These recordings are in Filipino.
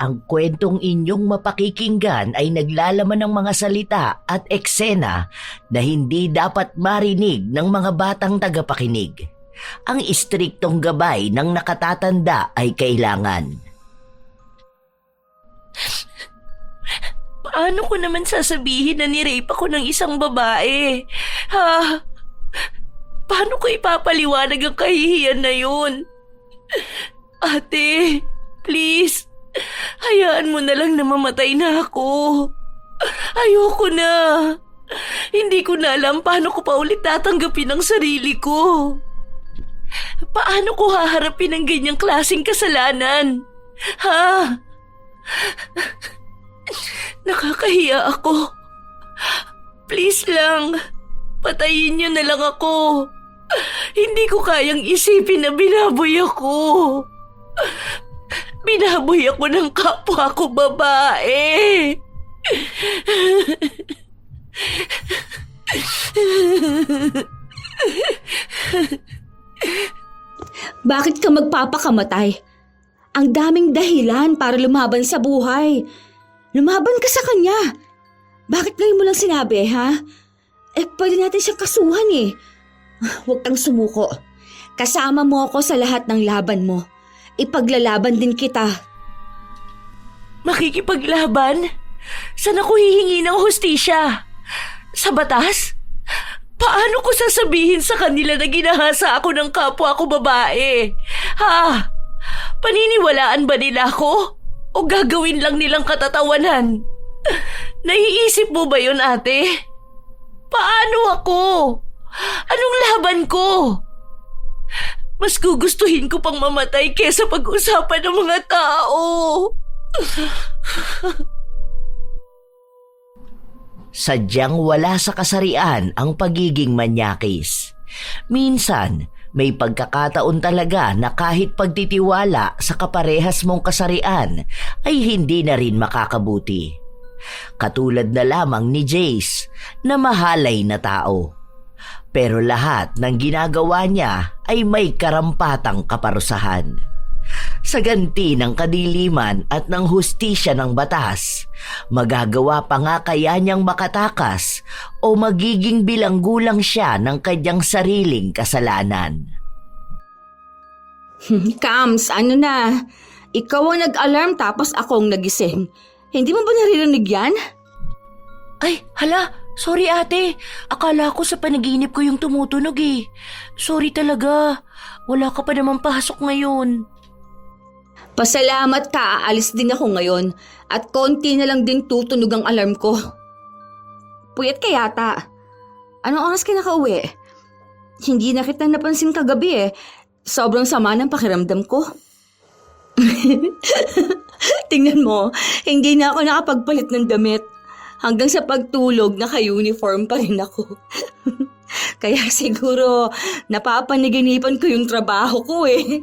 Ang kwentong inyong mapakikinggan ay naglalaman ng mga salita at eksena na hindi dapat marinig ng mga batang tagapakinig. Ang istriktong gabay ng nakatatanda ay kailangan. Paano ko naman sasabihin na ni-rape ako ng isang babae? Ha? Paano ko ipapaliwanag ang kahihiyan na yun? Ate, please, hayaan mo na lang na mamatay na ako. Ayoko na. Hindi ko na alam paano ko pa ulit tatanggapin ang sarili ko. Paano ko haharapin ang ganyang klaseng kasalanan? Ha? Nakakahiya ako. Please lang, patayin niyo na lang ako. Hindi ko kayang isipin na binaboy ako. Binaboy ako ng kapwa ko babae. Bakit ka magpapakamatay? Ang daming dahilan para lumaban sa buhay. Lumaban ka sa kanya. Bakit ngayon mo lang sinabi, ha? Pwede natin siyang kasuhan eh. Huwag kang sumuko. Kasama mo ako sa lahat ng laban mo. Ipaglalaban din kita. Makikipaglaban? Saan ako hihingi ng hustisya? Sa batas? Paano ko sasabihin sa kanila na ginahasa ako ng kapwa ko babae? Ha? Paniniwalaan ba nila ako? O gagawin lang nilang katatawanan? Naiisip mo ba yun, ate? Paano ako? Anong laban ko? Mas gugustuhin ko pang mamatay kesa pag-usapan ng mga tao. Sadyang wala sa kasarian ang pagiging manyakis. Minsan, may pagkakataon talaga na kahit pagtitiwala sa kaparehas mong kasarian ay hindi na rin makakabuti. Katulad na lamang ni Jace na mahalay na tao. Pero lahat ng ginagawa niya ay may karampatang kaparusahan. Sa ganti ng kadiliman at ng hustisya ng batas, magagawa pa nga kaya niyang makatakas o magiging bilanggulang siya ng kanyang sariling kasalanan. Kams, ano na? Ikaw ang nag-alarm tapos ako ang nagising. Hindi mo ba naririnig yan? Ay, hala, sorry ate. Akala ko sa panaginip ko yung tumutunog eh. Sorry talaga. Wala ka pa naman pasok ngayon. Pasalamat ka, aalis din ako ngayon at konti na lang din tutunog ang alarm ko. Puyat ka yata. Anong oras ka nakauwi? Hindi na kita napansin kagabi eh. Sobrang sama ng pakiramdam ko. Tingnan mo, hindi na ako nakapagpalit ng damit. Hanggang sa pagtulog, naka-uniform pa rin ako. Kaya siguro napapaniginipan ko yung trabaho ko eh.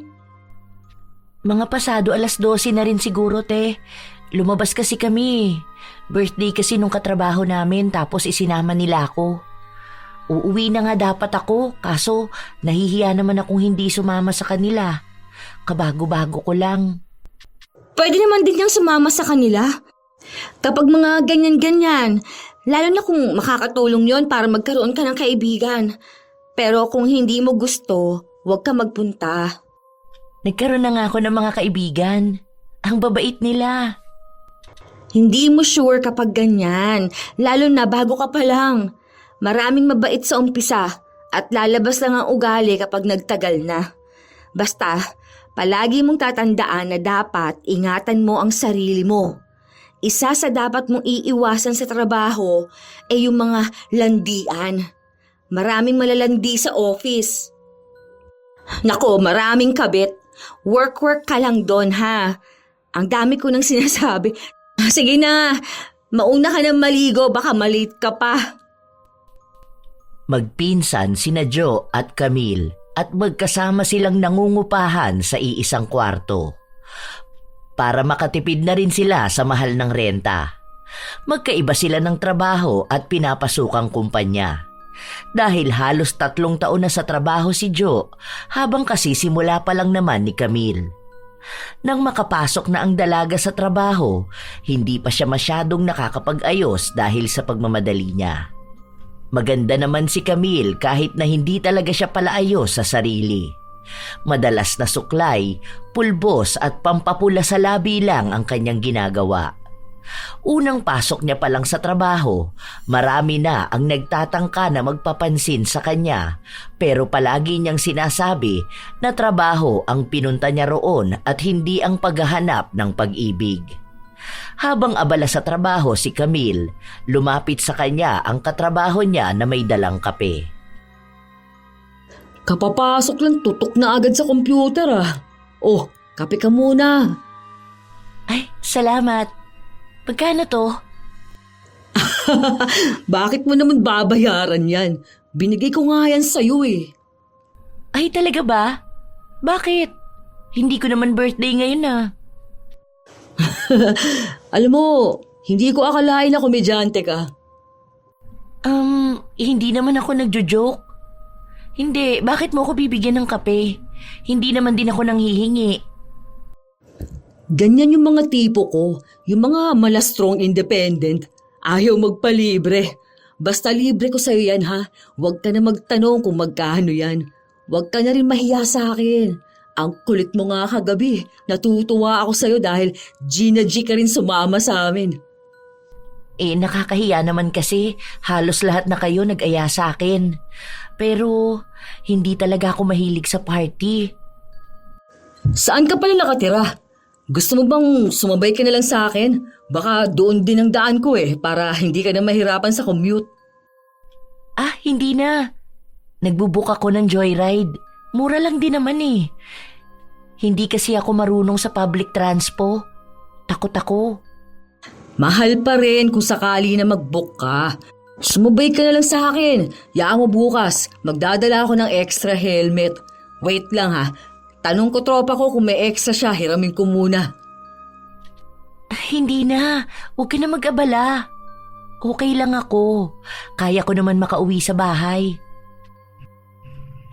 Mga pasado 12:00 na rin siguro, te. Lumabas kasi kami. Birthday kasi nung katrabaho namin tapos isinama nila ako. Uuwi na nga dapat ako kaso nahihiya naman akong hindi sumama sa kanila. Kabago-bago ko lang. Pwede naman din niyang sumama sa kanila. Kapag mga ganyan-ganyan, lalo na kung makakatulong yon para magkaroon ka ng kaibigan. Pero kung hindi mo gusto, huwag ka magpunta. Nagkaroon na nga ako ng mga kaibigan. Ang babait nila. Hindi mo sure kapag ganyan, lalo na bago ka pa lang. Maraming mabait sa umpisa at lalabas lang ang ugali kapag nagtagal na. Basta, palagi mong tatandaan na dapat ingatan mo ang sarili mo. Isa sa dapat mong iiwasan sa trabaho ay yung mga landian. Maraming malalandi sa office. Nako, maraming kabit. Work ka lang doon ha. Ang dami ko nang sinasabi. Sige na, mauna ka nang maligo, baka malate ka pa. Magpinsan sina Jo at Camille at magkasama silang nangungupahan sa iisang kwarto. Para makatipid na rin sila sa mahal ng renta. Magkaiba sila ng trabaho at pinapasukang kumpanya. Dahil halos 3 taon na sa trabaho si Jo, habang kasisimula pa lang naman ni Camille. Nang makapasok na ang dalaga sa trabaho, hindi pa siya masyadong nakakapag-ayos dahil sa pagmamadali niya. Maganda naman si Camille kahit na hindi talaga siya palaayos sa sarili. Madalas na suklay, pulbos at pampapula sa labi lang ang kanyang ginagawa. Unang pasok niya pa lang sa trabaho, marami na ang nagtatangka na magpapansin sa kanya, pero palagi niyang sinasabi na trabaho ang pinunta niya roon at hindi ang paghahanap ng pag-ibig. Habang abala sa trabaho si Camille, lumapit sa kanya ang katrabaho niya na may dalang kape. Kapapasok lang, tutok na agad sa computer ah. Oh, kape ka muna. Ay, salamat. Magkano to? Bakit mo naman babayaran yan? Binigay ko nga yan sa'yo eh. Ay, talaga ba? Bakit? Hindi ko naman birthday ngayon ah. Alam mo, hindi ko akalain na komedyante ka. Hindi naman ako nagjo-joke. Hindi, bakit mo ako bibigyan ng kape? Hindi naman din ako nanghihingi. Ganyan yung mga tipo ko, yung mga malastrong independent. Ayaw magpalibre. Basta libre ko sa'yo yan ha. Huwag ka na magtanong kung magkano yan. Huwag ka na rin mahiya sa akin. Ang kulit mo nga kagabi. Natutuwa ako sa'yo dahil G ka rin sumama sa amin. Nakakahiya naman kasi halos lahat na kayo nag-aya sa akin. Pero hindi talaga ako mahilig sa party. Saan ka pala nakatira? Gusto mo bang sumabay ka na lang sa akin? Baka doon din ang daan ko para hindi ka na mahirapan sa commute. Ah, hindi na. Nagbubook ako ng joyride. Mura lang din naman eh. Hindi kasi ako marunong sa public transpo. Takot ako. Mahal pa rin kung sakali na mag-book ka. Sumabay ka na lang sa akin. Yaan mo bukas. Magdadala ako ng extra helmet. Wait lang ha. Tanong ko tropa ko kung may extra siya, hiramin ko muna. Hindi na. Huwag ka na mag-abala. Okay lang ako. Kaya ko naman makauwi sa bahay.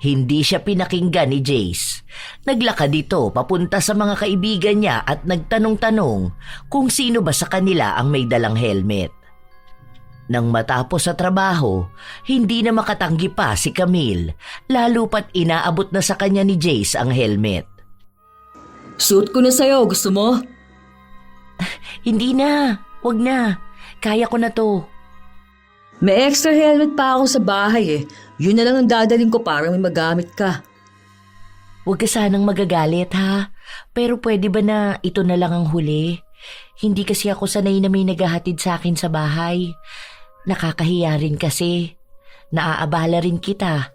Hindi siya pinakinggan ni Jace. Naglakad ito papunta sa mga kaibigan niya at nagtanong-tanong kung sino ba sa kanila ang may dalang helmet. Nang matapos sa trabaho, hindi na makatanggi pa si Camille, lalo pat inaabot na sa kanya ni Jace ang helmet. Suit ko na sa'yo, gusto mo? Hindi na. Huwag na. Kaya ko na to. May extra helmet pa ako sa bahay Yun na lang ang dadaling ko para may magamit ka. Huwag ka sanang magagalit ha. Pero pwede ba na ito na lang ang huli? Hindi kasi ako sanay na may naghahatid sa akin sa bahay. Nakakahiya rin kasi. Naaabala rin kita.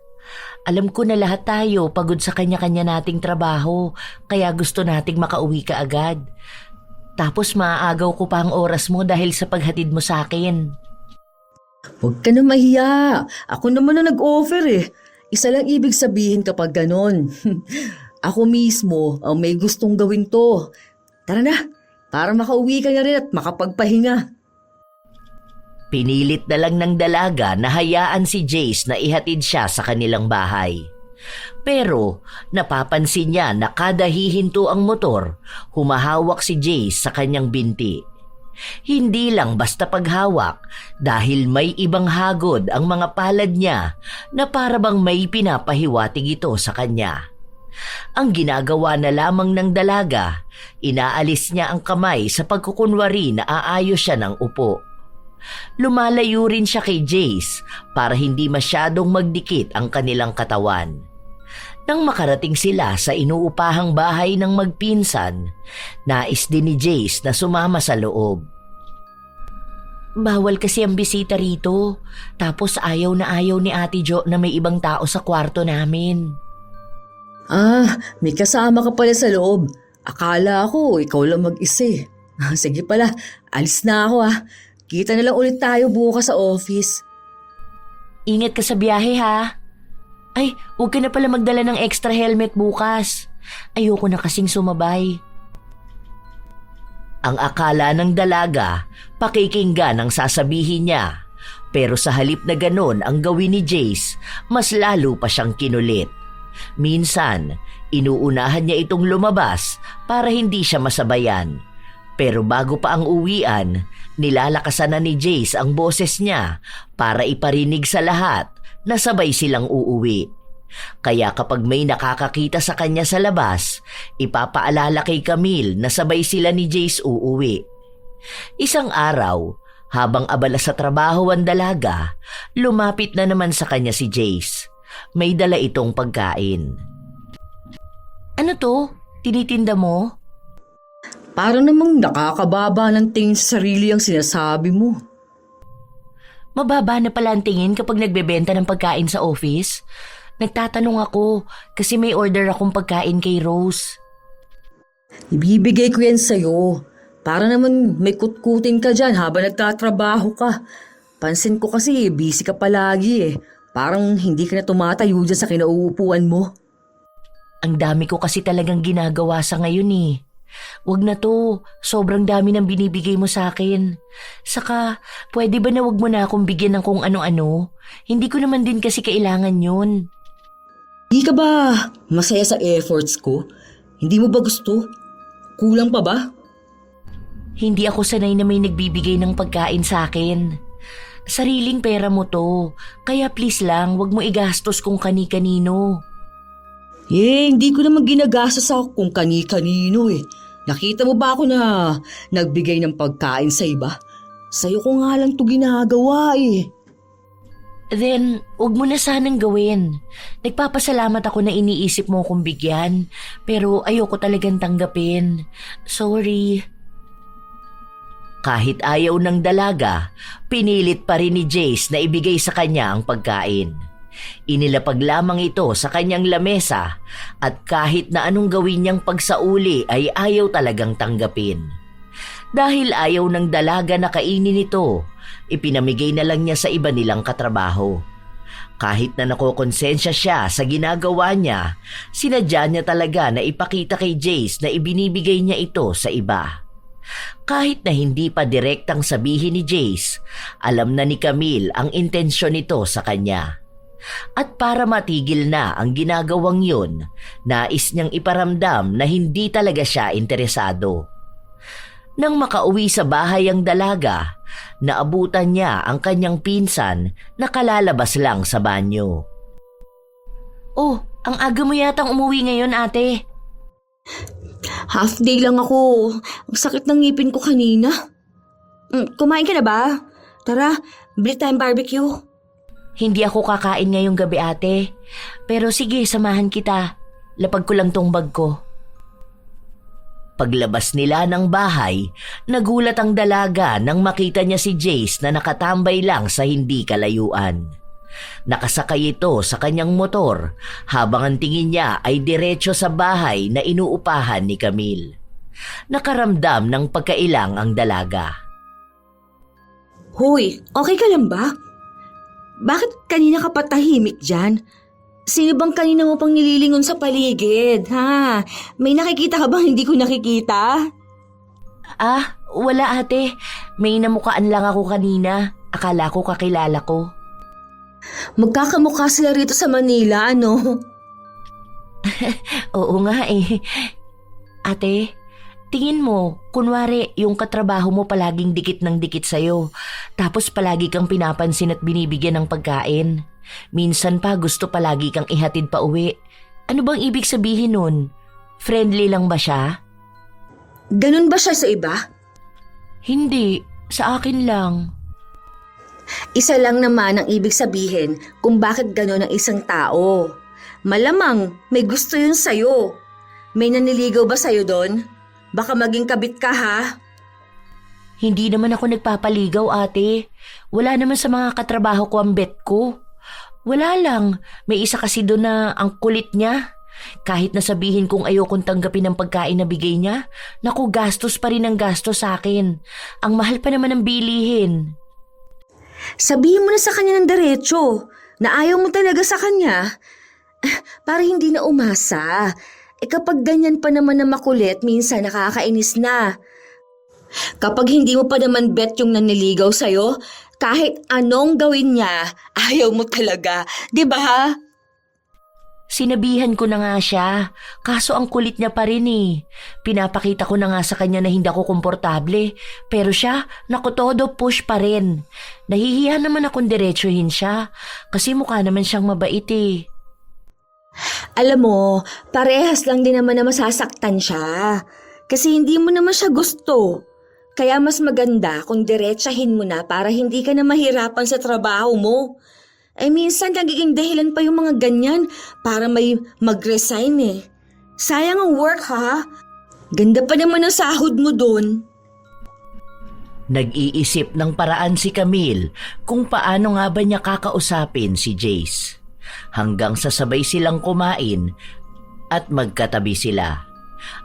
Alam ko na lahat tayo pagod sa kanya-kanya nating trabaho, kaya gusto nating makauwi ka agad. Tapos maaagaw ko pa ang oras mo dahil sa paghatid mo sa akin. Huwag ka na mahiya. Ako naman na nag-offer Isa lang ibig sabihin kapag ganon. Ako mismo ang may gustong gawin to. Tara na, para makauwi ka na rin at makapagpahinga. Pinilit na lang ng dalaga na hayaan si Jace na ihatid siya sa kanilang bahay. Pero napapansin niya na kada hihinto ang motor, humahawak si Jace sa kanyang binti. Hindi lang basta paghawak dahil may ibang hagod ang mga palad niya na para bang may pinapahiwatig ito sa kanya. Ang ginagawa na lamang ng dalaga, inaalis niya ang kamay sa pagkukunwari na aayos siya ng upo. Lumalayo rin siya kay Jace para hindi masyadong magdikit ang kanilang katawan. Nang makarating sila sa inuupahang bahay ng magpinsan, nais din ni Jace na sumama sa loob. Bawal kasi ang bisita rito. Tapos ayaw na ayaw ni Ate Jo na may ibang tao sa kwarto namin. May kasama ka pala sa loob. Akala ko ikaw lang mag-isa Sige pala, alis na ako Kita na lang ulit tayo bukas sa office. Ingat ka sa biyahe ha. Ay, huwag ka na pala magdala ng extra helmet bukas. Ayoko na kasing sumabay. Ang akala ng dalaga, pakikinggan ang sasabihin niya. Pero sa halip na ganon ang gawin ni Jace, mas lalo pa siyang kinulit. Minsan, inuunahan niya itong lumabas para hindi siya masabayan. Pero bago pa ang uwian, nilalakasan na ni Jace ang boses niya para iparinig sa lahat na sabay silang uuwi. Kaya kapag may nakakakita sa kanya sa labas, ipapaalala kay Camille na sabay sila ni Jace uuwi. Isang araw, habang abala sa trabaho ang dalaga, lumapit na naman sa kanya si Jace. May dala itong pagkain. Ano to? Tinitinda mo? Parang namang nakakababa ng tingin sa sarili ang sinasabi mo. Mababa na pala ang tingin kapag nagbebenta ng pagkain sa office? Nagtatanong ako kasi may order akong pagkain kay Rose. Ibibigay ko yan sa'yo. Para naman may kutkutin ka dyan habang nagtatrabaho ka. Pansin ko kasi busy ka palagi eh. Parang hindi ka na tumatayo dyan sa kinauupuan mo. Ang dami ko kasi talagang ginagawa sa ngayon eh. Wag na to, sobrang dami ng binibigay mo sa akin. Saka, pwede ba na wag mo na akong bigyan ng kung ano-ano? Hindi ko naman din kasi kailangan yun. Hindi ka ba masaya sa efforts ko? Hindi mo ba gusto? Kulang pa ba? Hindi ako sanay na may nagbibigay ng pagkain sa akin. Sariling pera mo to, kaya please lang wag mo igastos kung kani-kanino. Hindi ko naman ginagastos ako kung kani-kanino eh. Nakita mo ba ako na nagbigay ng pagkain sa iba? Sa'yo ko nga lang to ginagawa eh. Then, wag mo na sanang gawin. Nagpapasalamat ako na iniisip mo akong bigyan, pero ayoko talagang tanggapin. Sorry. Kahit ayaw ng dalaga, pinilit pa rin ni Jace na ibigay sa kanya ang pagkain. Inilapag lamang ito sa kanyang lamesa at kahit na anong gawin niyang pagsauli ay ayaw talagang tanggapin. Dahil ayaw ng dalaga na kainin ito, ipinamigay na lang niya sa iba nilang katrabaho. Kahit na nakokonsensya siya sa ginagawa niya, sinadya niya talaga na ipakita kay Jace na ibinibigay niya ito sa iba. Kahit na hindi pa direktang sabihin ni Jace, alam na ni Camille ang intensyon nito sa kanya. At para matigil na ang ginagawang yun, nais niyang iparamdam na hindi talaga siya interesado. Nang makauwi sa bahay ang dalaga, naabutan niya ang kanyang pinsan na kalalabas lang sa banyo. Oh, ang aga mo yatang umuwi ngayon, ate. Half day lang ako. Ang sakit ng ngipin ko kanina. Kumain ka na ba? Tara, bili tayong barbecue. Hindi ako kakain ngayong gabi, ate. Pero sige, samahan kita. Lapag ko lang tong bag ko. Paglabas nila ng bahay, nagulat ang dalaga nang makita niya si Jace na nakatambay lang sa hindi kalayuan. Nakasakay ito sa kanyang motor habang ang tingin niya ay diretso sa bahay na inuupahan ni Camille. Nakaramdam ng pagkailang ang dalaga. Hoy, okay ka lang ba? Bakit kanina ka patahimik dyan? Sino bang kanina mo pang nililingon sa paligid, ha? May nakikita ka bang hindi ko nakikita? Ah, wala ate. May namukaan lang ako kanina. Akala ko kakilala ko. Magkakamukha sila rito sa Manila, ano? Oo nga eh. Ate, tingin mo, kunwari yung katrabaho mo palaging dikit ng dikit sa'yo, tapos palagi kang pinapansin at binibigyan ng pagkain. Minsan pa gusto palagi kang ihatid pa uwi. Ano bang ibig sabihin nun? Friendly lang ba siya? Ganun ba siya sa iba? Hindi, sa akin lang. Isa lang naman ang ibig sabihin kung bakit gano'n ang isang tao. Malamang may gusto yun sa'yo. May naniligaw ba sa'yo doon? Baka maging kabit ka, ha? Hindi naman ako nagpapaligaw, ate. Wala naman sa mga katrabaho ko ang bet ko. Wala lang. May isa kasi doon na ang kulit niya. Kahit na sabihin kong ayokong tanggapin ang pagkain na bigay niya, naku, gastos pa rin ang gastos sa akin. Ang mahal pa naman ng bilihin. Sabihin mo na sa kanya ng diretso na ayaw mo talaga sa kanya para hindi na umasa. Kapag ganyan pa naman na makulit, minsan nakakainis na. Kapag hindi mo pa naman bet yung naniligaw sa'yo, kahit anong gawin niya, ayaw mo talaga. Di ba? Sinabihan ko na nga siya, kaso ang kulit niya pa rin eh. Pinapakita ko na nga sa kanya na hindi ako komportable, pero siya, naku todo push pa rin. Nahihiya naman akong diretsuhin siya, kasi mukha naman siyang mabait eh. Alam mo, parehas lang din naman na masasaktan siya. Kasi hindi mo naman siya gusto. Kaya mas maganda kung diretsahin mo na para hindi ka na mahirapan sa trabaho mo. Ay minsan nagiging dahilan pa yung mga ganyan para may mag-resign eh. Sayang ang work ha. Ganda pa naman ang sahod mo doon. Nag-iisip ng paraan si Camille kung paano nga ba niya kakausapin si Jace. Hanggang sasabay silang kumain at magkatabi sila.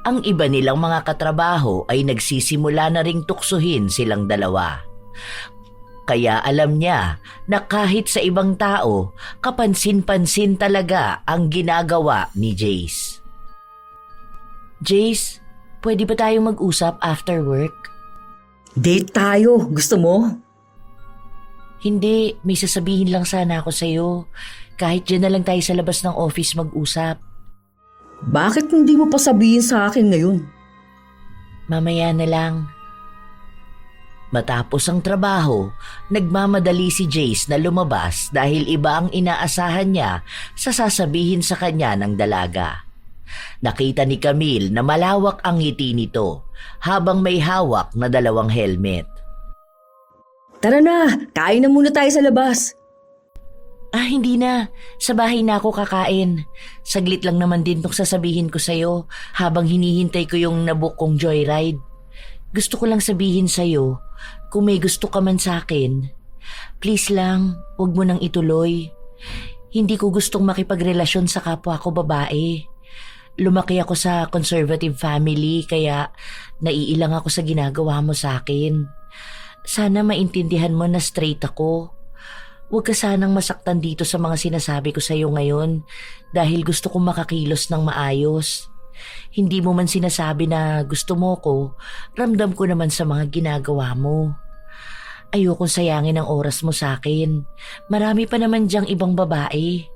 Ang iba nilang mga katrabaho ay nagsisimula na ring tuksuhin silang dalawa. Kaya alam niya na kahit sa ibang tao, kapansin-pansin talaga ang ginagawa ni Jace. Jace, pwede ba tayong mag-usap after work? Date tayo. Gusto mo? Hindi, may sasabihin lang sana ako sa'yo. Kahit dyan na lang tayo sa labas ng office mag-usap. Bakit hindi mo pa sabihin sa akin ngayon? Mamaya na lang. Matapos ang trabaho, nagmamadali si Jace na lumabas dahil iba ang inaasahan niya sa sasabihin sa kanya ng dalaga. Nakita ni Camille na malawak ang ngiti nito habang may hawak na 2 helmet. Tara na, kain na muna tayo sa labas. Hindi na. Sa bahay na ako kakain. Saglit lang naman din itong sasabihin ko sa'yo habang hinihintay ko yung nabook kong joyride. Gusto ko lang sabihin sa'yo, kung may gusto ka man sa akin, please lang, huwag mo nang ituloy. Hindi ko gustong makipagrelasyon sa kapwa ko babae. Lumaki ako sa conservative family kaya naiilang ako sa ginagawa mo sa akin. Sana maintindihan mo na straight ako. Huwag ka sanang masaktan dito sa mga sinasabi ko sa'yo ngayon dahil gusto kong makakilos ng maayos. Hindi mo man sinasabi na gusto mo ko, ramdam ko naman sa mga ginagawa mo. Ayokong sayangin ang oras mo sa akin. Marami pa naman diyang ibang babae.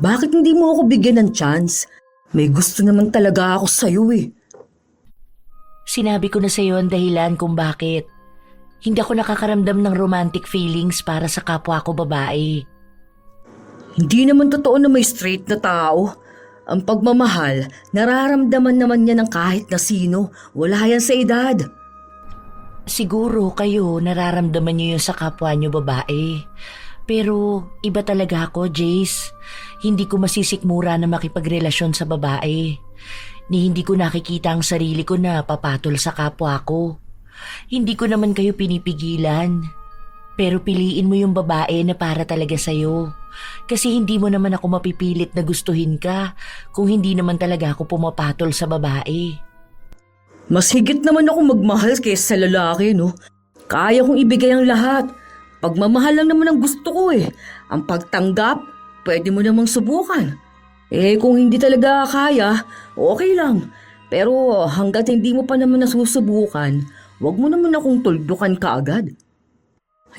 Bakit hindi mo ako bigyan ng chance? May gusto naman talaga ako sa'yo eh. Sinabi ko na sa'yo ang dahilan kung bakit. Hindi ako nakakaramdam ng romantic feelings para sa kapwa ko babae. Hindi naman totoo na may straight na tao. Ang pagmamahal, nararamdaman naman niya ng kahit na sino. Wala yan sa edad. Siguro kayo nararamdaman niyo yun sa kapwa niyo babae. Pero iba talaga ako, Jace. Hindi ko masisikmura na makipagrelasyon sa babae. Ni hindi ko nakikita ang sarili ko na papatol sa kapwa ko. Hindi ko naman kayo pinipigilan. Pero piliin mo yung babae na para talaga sa'yo. Kasi hindi mo naman ako mapipilit na gustuhin ka kung hindi naman talaga ako pumapatol sa babae. Mas higit naman ako magmahal kaysa sa lalaki, no? Kaya kong ibigay ang lahat. Pagmamahal lang naman ang gusto ko eh. Ang pagtanggap, pwede mo namang subukan. Kung hindi talaga kaya, okay lang. Pero hanggat hindi mo pa naman nasusubukan, huwag mo naman akong tuldukan kaagad.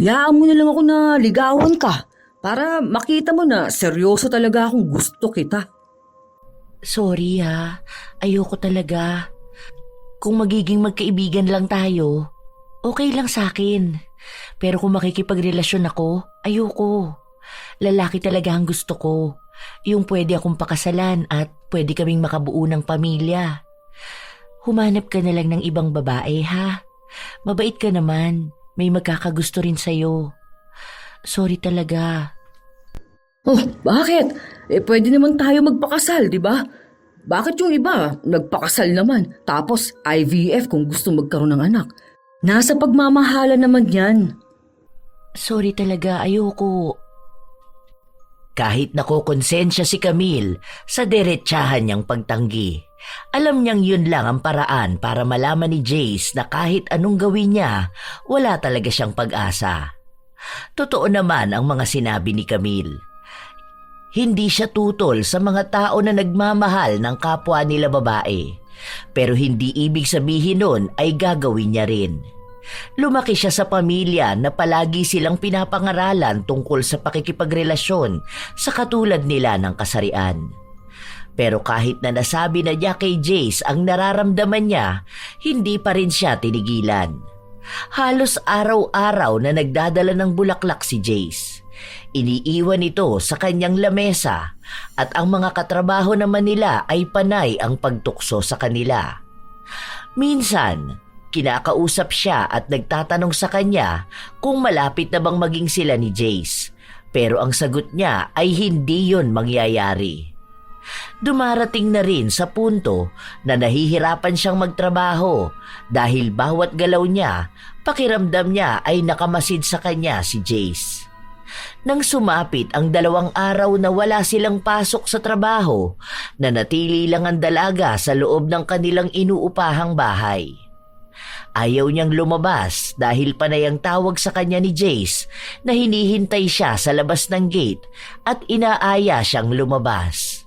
Hayaan mo na lang ako na ligawan ka para makita mo na seryoso talaga akong gusto kita. Sorry ha, ayoko talaga. Kung magiging magkaibigan lang tayo, okay lang sa akin. Pero kung makikipagrelasyon ako, ayoko. Lalaki talaga ang gusto ko. Yung pwede akong pakasalan at pwede kaming makabuo ng pamilya. Humanap ka na lang ng ibang babae ha. Mabait ka naman. May magkakagusto rin sa'yo. Sorry talaga. Oh, bakit? Pwede naman tayo magpakasal, di ba? Bakit yung iba nagpakasal naman tapos IVF kung gusto magkaroon ng anak? Nasa pagmamahala naman yan. Sorry talaga, ayoko. Kahit nakokonsensya si Camille sa diretsahan niyang pagtanggi, alam niyang yun lang ang paraan para malaman ni Jace na kahit anong gawin niya, wala talaga siyang pag-asa. Totoo naman ang mga sinabi ni Camille. Hindi siya tutol sa mga tao na nagmamahal ng kapwa nila babae, pero hindi ibig sabihin nun ay gagawin niya rin. Lumaki siya sa pamilya na palagi silang pinapangaralan tungkol sa pakikipagrelasyon sa katulad nila ng kasarian. Pero kahit na nasabi na niya kay Jace ang nararamdaman niya, hindi pa rin siya tinigilan. Halos araw-araw na nagdadala ng bulaklak si Jace. Iniiwan ito sa kanyang lamesa at ang mga katrabaho naman nila ay panay ang pagtukso sa kanila. Minsan, kinakausap siya at nagtatanong sa kanya kung malapit na bang maging sila ni Jace. Pero ang sagot niya ay hindi yon mangyayari. Dumarating na rin sa punto na nahihirapan siyang magtrabaho dahil bawat galaw niya, pakiramdam niya ay nakamasid sa kanya si Jace. Nang sumapit ang 2 araw na wala silang pasok sa trabaho, nanatili lang ang dalaga sa loob ng kanilang inuupahang bahay. Ayaw niyang lumabas dahil panay ang tawag sa kanya ni Jace na hinihintay siya sa labas ng gate at inaaya siyang lumabas.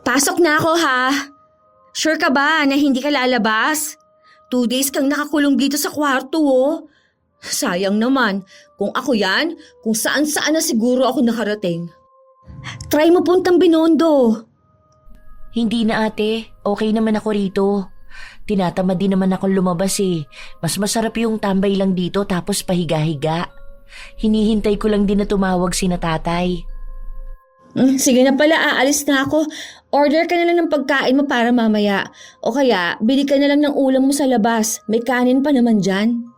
Pasok na ako ha. Sure ka ba na hindi ka lalabas? 2 days kang nakakulong dito sa kwarto oh. Sayang naman, kung ako yan, kung saan-saan na siguro ako nakarating. Try mo puntang Binondo. Hindi na ate, okay naman ako rito. Tinatamad din naman akong lumabas eh. Mas masarap yung tambay lang dito tapos pahiga-higa. Hinihintay ko lang din na tumawag si na tatay. Sige na pala, aalis na ako. Order ka na lang ng pagkain mo para mamaya. O kaya, bili ka na lang ng ulam mo sa labas. May kanin pa naman dyan.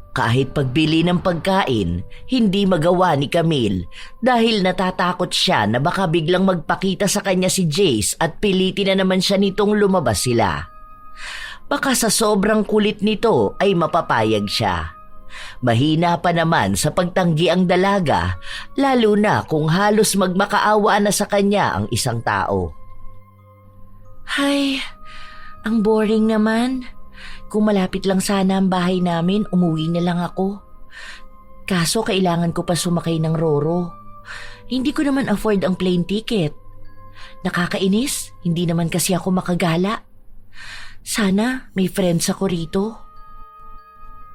Kahit pagbili ng pagkain, hindi magawa ni Camille dahil natatakot siya na baka biglang magpakita sa kanya si Jace at pilitin na naman siya nitong lumabas sila. Baka sa sobrang kulit nito ay mapapayag siya. Mahina pa naman sa pagtanggi ang dalaga, lalo na kung halos magmakaawa na sa kanya ang isang tao. Ay, ang boring naman. Kung malapit lang sana ang bahay namin, umuwi na lang ako. Kaso kailangan ko pa sumakay ng Roro. Hindi ko naman afford ang plane ticket. Nakakainis, hindi naman kasi ako makagala. Sana may friends ako rito.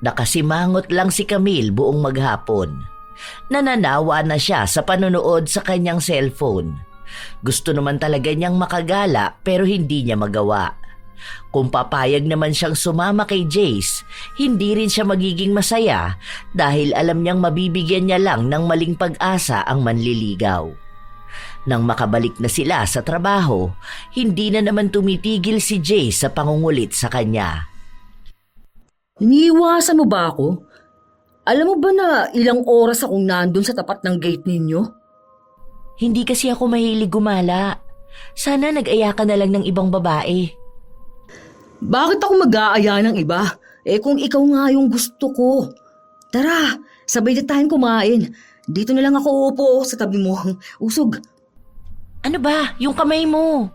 Nakasimangot lang si Camille buong maghapon. Nananawa na siya sa panonood sa kanyang cellphone. Gusto naman talaga niyang makagala pero hindi niya magawa. Kung papayag naman siyang sumama kay Jace, hindi rin siya magiging masaya dahil alam niyang mabibigyan niya lang ng maling pag-asa ang manliligaw. Nang makabalik na sila sa trabaho, hindi na naman tumitigil si Jace sa pangungulit sa kanya. Iniiwasan mo ba ako? Alam mo ba na ilang oras akong nandun sa tapat ng gate ninyo? Hindi kasi ako mahilig gumala. Sana nag-aya ka na lang ng ibang babae. Bakit ako mag-aaya ng iba? Kung ikaw nga yung gusto ko. Tara, sabay na tayong kumain. Dito na lang ako upo sa tabi mo. Usog. Ano ba? Yung kamay mo.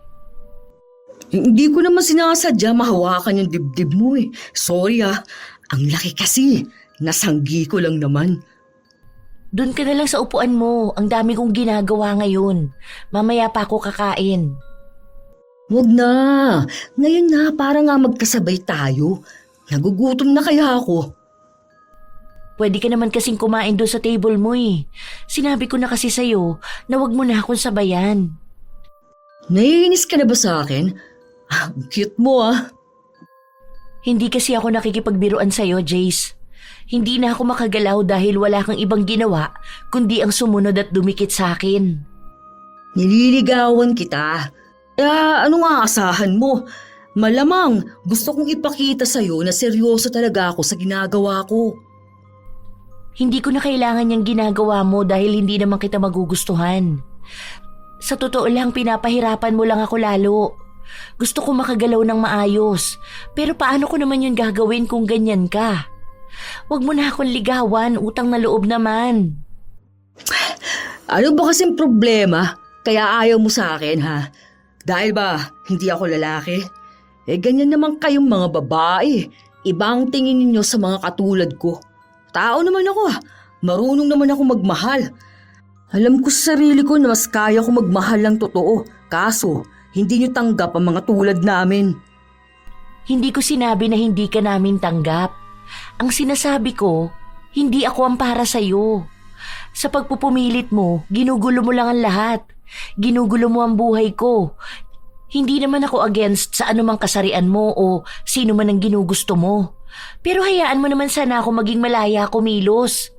Hindi ko naman sinasadya mahawakan yung dibdib mo eh. Sorry ang laki kasi. Nasanggi ko lang naman. Doon ka na lang sa upuan mo. Ang dami kong ginagawa ngayon. Mamaya pa ako kakain. Wag na. Ngayon na para nga magkasabay tayo. Nagugutom na kaya ako. Pwede ka naman kasing kumain doon sa table mo eh. Sinabi ko na kasi sa'yo na wag mo na akong sabayan. Naiinis ka na ba sa akin? Cute mo Hindi kasi ako nakikipagbiruan sa'yo, Jace. Hindi na ako makagalaw dahil wala kang ibang ginawa kundi ang sumunod at dumikit sa akin. Nililigawan kita. Ano nga asahan mo? Malamang gusto kong ipakita sa'yo na seryoso talaga ako sa ginagawa ko. Hindi ko na kailangan yung ginagawa mo dahil hindi naman kita magugustuhan. Sa totoo lang, pinapahirapan mo lang ako lalo. Gusto ko makagalaw ng maayos. Pero paano ko naman yun gagawin kung ganyan ka? Huwag mo na akong ligawan, utang na loob naman. Ano ba kasing problema? Kaya ayaw mo sa akin ha? Dahil ba hindi ako lalaki? Ganyan naman kayong mga babae. Ibang tingin ninyo sa mga katulad ko. Tao naman ako Marunong naman ako magmahal. Alam ko sa sarili ko na mas kaya ko magmahal ng totoo. Kaso, hindi nyo tanggap ang mga tulad namin. Hindi ko sinabi na hindi ka namin tanggap. Ang sinasabi ko, hindi ako ang para sa'yo. Sa pagpupumilit mo, ginugulo mo lang ang lahat. Ginugulo mo ang buhay ko. Hindi naman ako against sa anumang kasarian mo o sino man ang ginugusto mo. Pero hayaan mo naman sana ako maging malaya kumilos.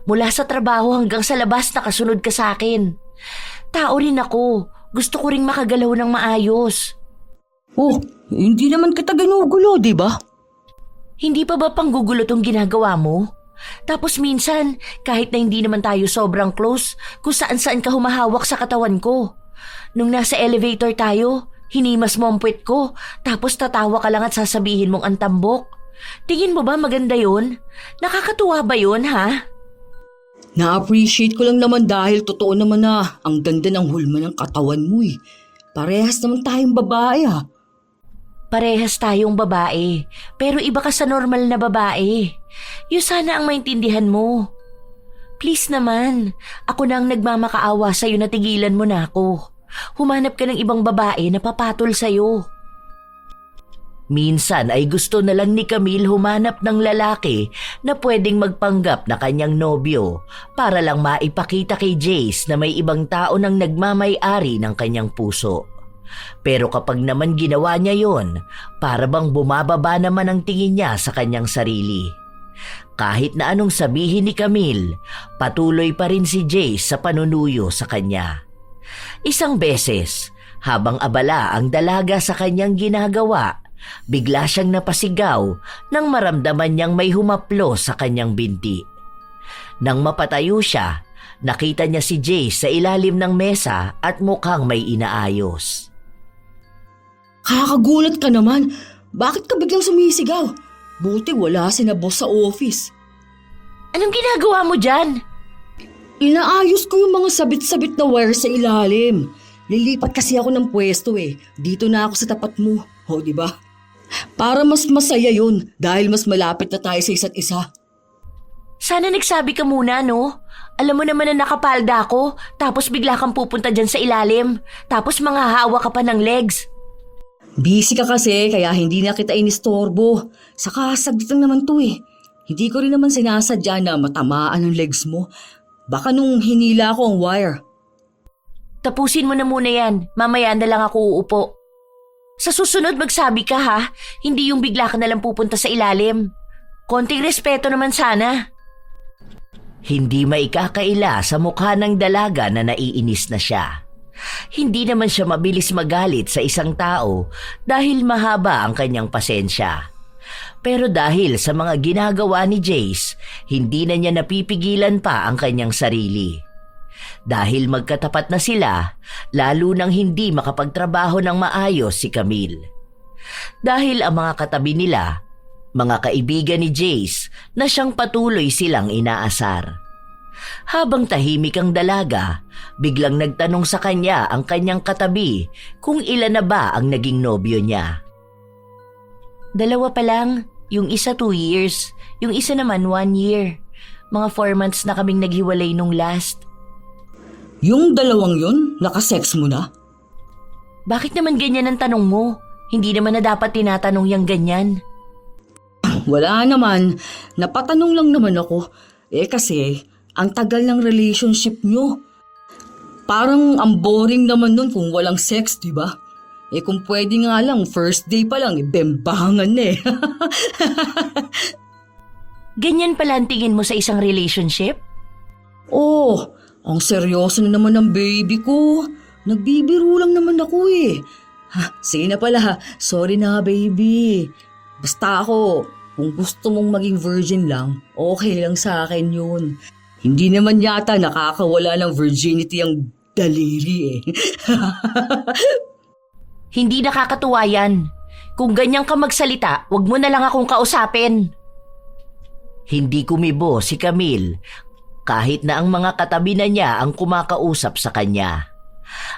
Mula sa trabaho hanggang sa labas nakasunod ka sa akin. Tao rin ako. Gusto ko ring makagalaw ng maayos. Oh, hindi naman kita ginugulo, di ba? Hindi pa ba panggugulo tong ginagawa mo? Tapos minsan, kahit na hindi naman tayo sobrang close, kung saan-saan ka humahawak sa katawan ko. Nung nasa elevator tayo, hinimas mo ang puwet ko, tapos tatawa ka lang at sasabihin mong antambok. Tingin mo ba maganda yun? Nakakatuwa ba yun, ha? Na-appreciate ko lang naman dahil totoo naman na ang ganda ng hulma ng katawan mo eh. Parehas naman tayong babae ah. Parehas tayong babae, pero iba ka sa normal na babae. Yun sana ang maintindihan mo. Please naman, ako na ang nagmamakaawa sa'yo na tigilan mo na ako. Humanap ka ng ibang babae na papatol sa'yo. Minsan ay gusto na lang ni Camille humanap ng lalaki na pwedeng magpanggap na kanyang nobyo para lang maipakita kay Jace na may ibang tao nang nagmamay-ari ng kanyang puso. Pero kapag naman ginawa niya yon, para bang bumababa naman ang tingin niya sa kanyang sarili. Kahit na anong sabihin ni Camille, patuloy pa rin si Jace sa panunuyo sa kanya. Isang beses, habang abala ang dalaga sa kanyang ginagawa, bigla siyang napasigaw nang maramdaman niyang may humaplo sa kanyang binti. Nang mapatayo siya, nakita niya si Jace sa ilalim ng mesa at mukhang may inaayos. Kakagulat ka naman. Bakit ka biglang sumisigaw? Buti wala si na boss sa office. Anong ginagawa mo dyan? Inaayos ko yung mga sabit-sabit na wire sa ilalim. Lilipat kasi ako ng pwesto eh. Dito na ako sa tapat mo. O, di ba? Para mas masaya yun dahil mas malapit na tayo sa isa't isa. Sana nagsabi ka muna, no? Alam mo naman na nakapalda ako, tapos bigla kang pupunta dyan sa ilalim. Tapos manghahawa ka pa ng legs. Busy ka kasi kaya hindi na kita inistorbo. Saka saglit lang naman to eh. Hindi ko rin naman sinasadya na matamaan ang legs mo. Baka nung hinila ko ang wire. Tapusin mo na muna yan. Mamaya na lang ako uupo. Sa susunod magsabi ka ha. Hindi yung bigla ka na lang pupunta sa ilalim. Konting respeto naman sana. Hindi maikakaila sa mukha ng dalaga na naiinis na siya. Hindi naman siya mabilis magalit sa isang tao dahil mahaba ang kanyang pasensya. Pero dahil sa mga ginagawa ni Jace, hindi na niya napipigilan pa ang kanyang sarili. Dahil magkatapat na sila, lalo nang hindi makapagtrabaho ng maayos si Camille. Dahil ang mga katabi nila, mga kaibigan ni Jace na siyang patuloy silang inaasar. Habang tahimik ang dalaga, biglang nagtanong sa kanya ang kanyang katabi kung ilan na ba ang naging nobyo niya. 2 pa lang. Yung isa 2 years. Yung isa naman 1 year. Mga 4 months na kaming naghiwalay nung last. Yung 2 yun, nakasex mo na? Bakit naman ganyan ang tanong mo? Hindi naman na dapat tinatanong yung ganyan. Wala naman. Napatanong lang naman ako. Kasi ang tagal ng relationship nyo. Parang ang boring naman nun kung walang sex, di ba? Kung pwede nga lang, first day pa lang, bembangan na eh. Ganyan pala ang tingin mo sa isang relationship? Oh, ang seryoso na naman ng baby ko. Nagbibiro lang naman ako eh. Sige na pala ha. Sorry na baby. Basta ako, kung gusto mong maging virgin lang, okay lang sa akin yun. Hindi naman yata nakakawala ng virginity ang daliri eh. Hindi nakakatuwa yan. Kung ganyan ka magsalita, wag mo na lang akong kausapin. Hindi kumibo si Camille kahit na ang mga katabi na niya ang kumakausap sa kanya.